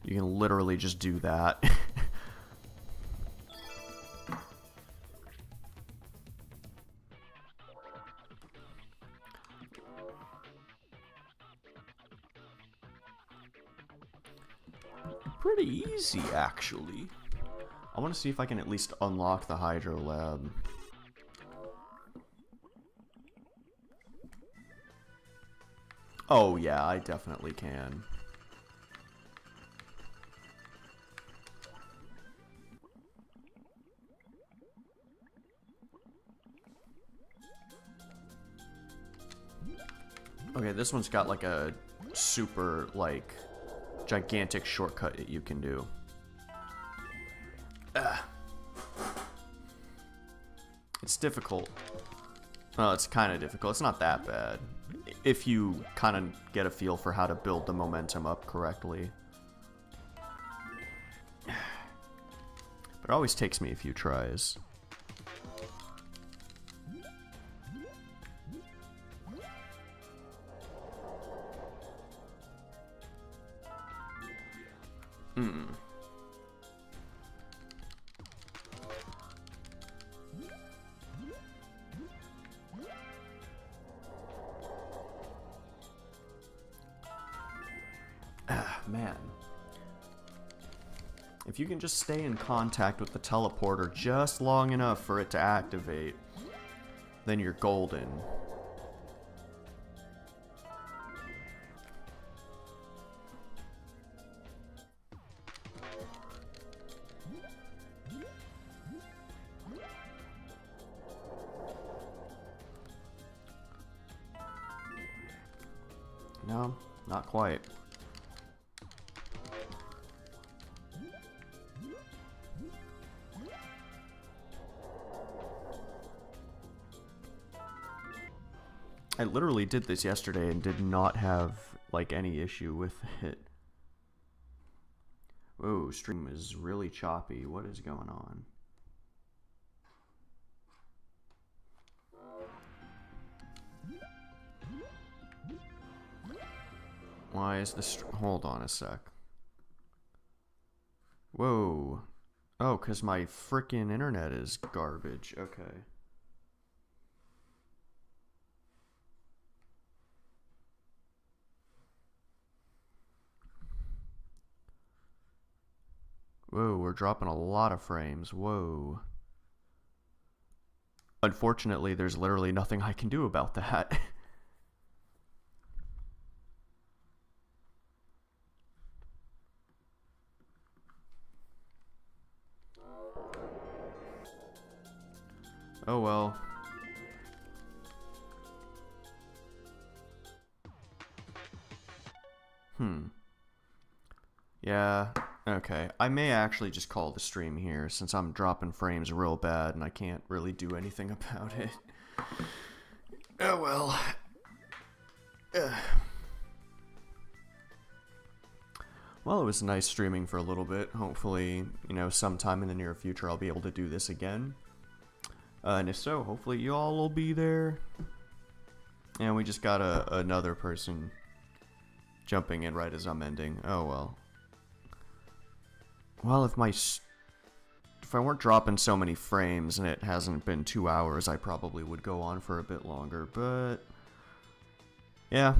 [SPEAKER 1] You can literally just do that. Pretty easy, actually. I want to see if I can at least unlock the Hydro Lab. Oh yeah, I definitely can. Okay, this one's got like a super, like, gigantic shortcut that you can do. It's difficult. Well, it's kind of difficult. It's not that bad. If you kind of get a feel for how to build the momentum up correctly. But it always takes me a few tries. Man. If you can just stay in contact with the teleporter just long enough for it to activate, then you're golden. No, not quite. I literally did this yesterday and did not have, like, any issue with it. Whoa, stream is really choppy. What is going on? Why is this... Hold on a sec. Whoa. Oh, because my freaking internet is garbage. Okay. Whoa, we're dropping a lot of frames. Whoa. Unfortunately, there's literally nothing I can do about that. Oh well. Yeah, okay. I may actually just call the stream here since I'm dropping frames real bad and I can't really do anything about it. Oh well. Well, it was nice streaming for a little bit. Hopefully, you know, sometime in the near future I'll be able to do this again. And if so, hopefully you all will be there. And we just got another person jumping in right as I'm ending. Oh well. Well, if my if I weren't dropping so many frames and it hasn't been 2 hours, I probably would go on for a bit longer, but yeah.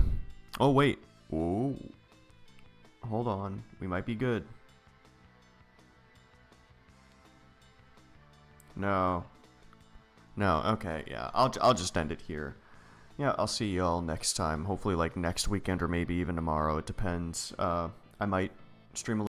[SPEAKER 1] Oh, wait. Ooh. Hold on. We might be good. No. No, okay, yeah. I'll just end it here. Yeah, I'll see y'all next time. Hopefully, like, next weekend or maybe even tomorrow. It depends. I might stream a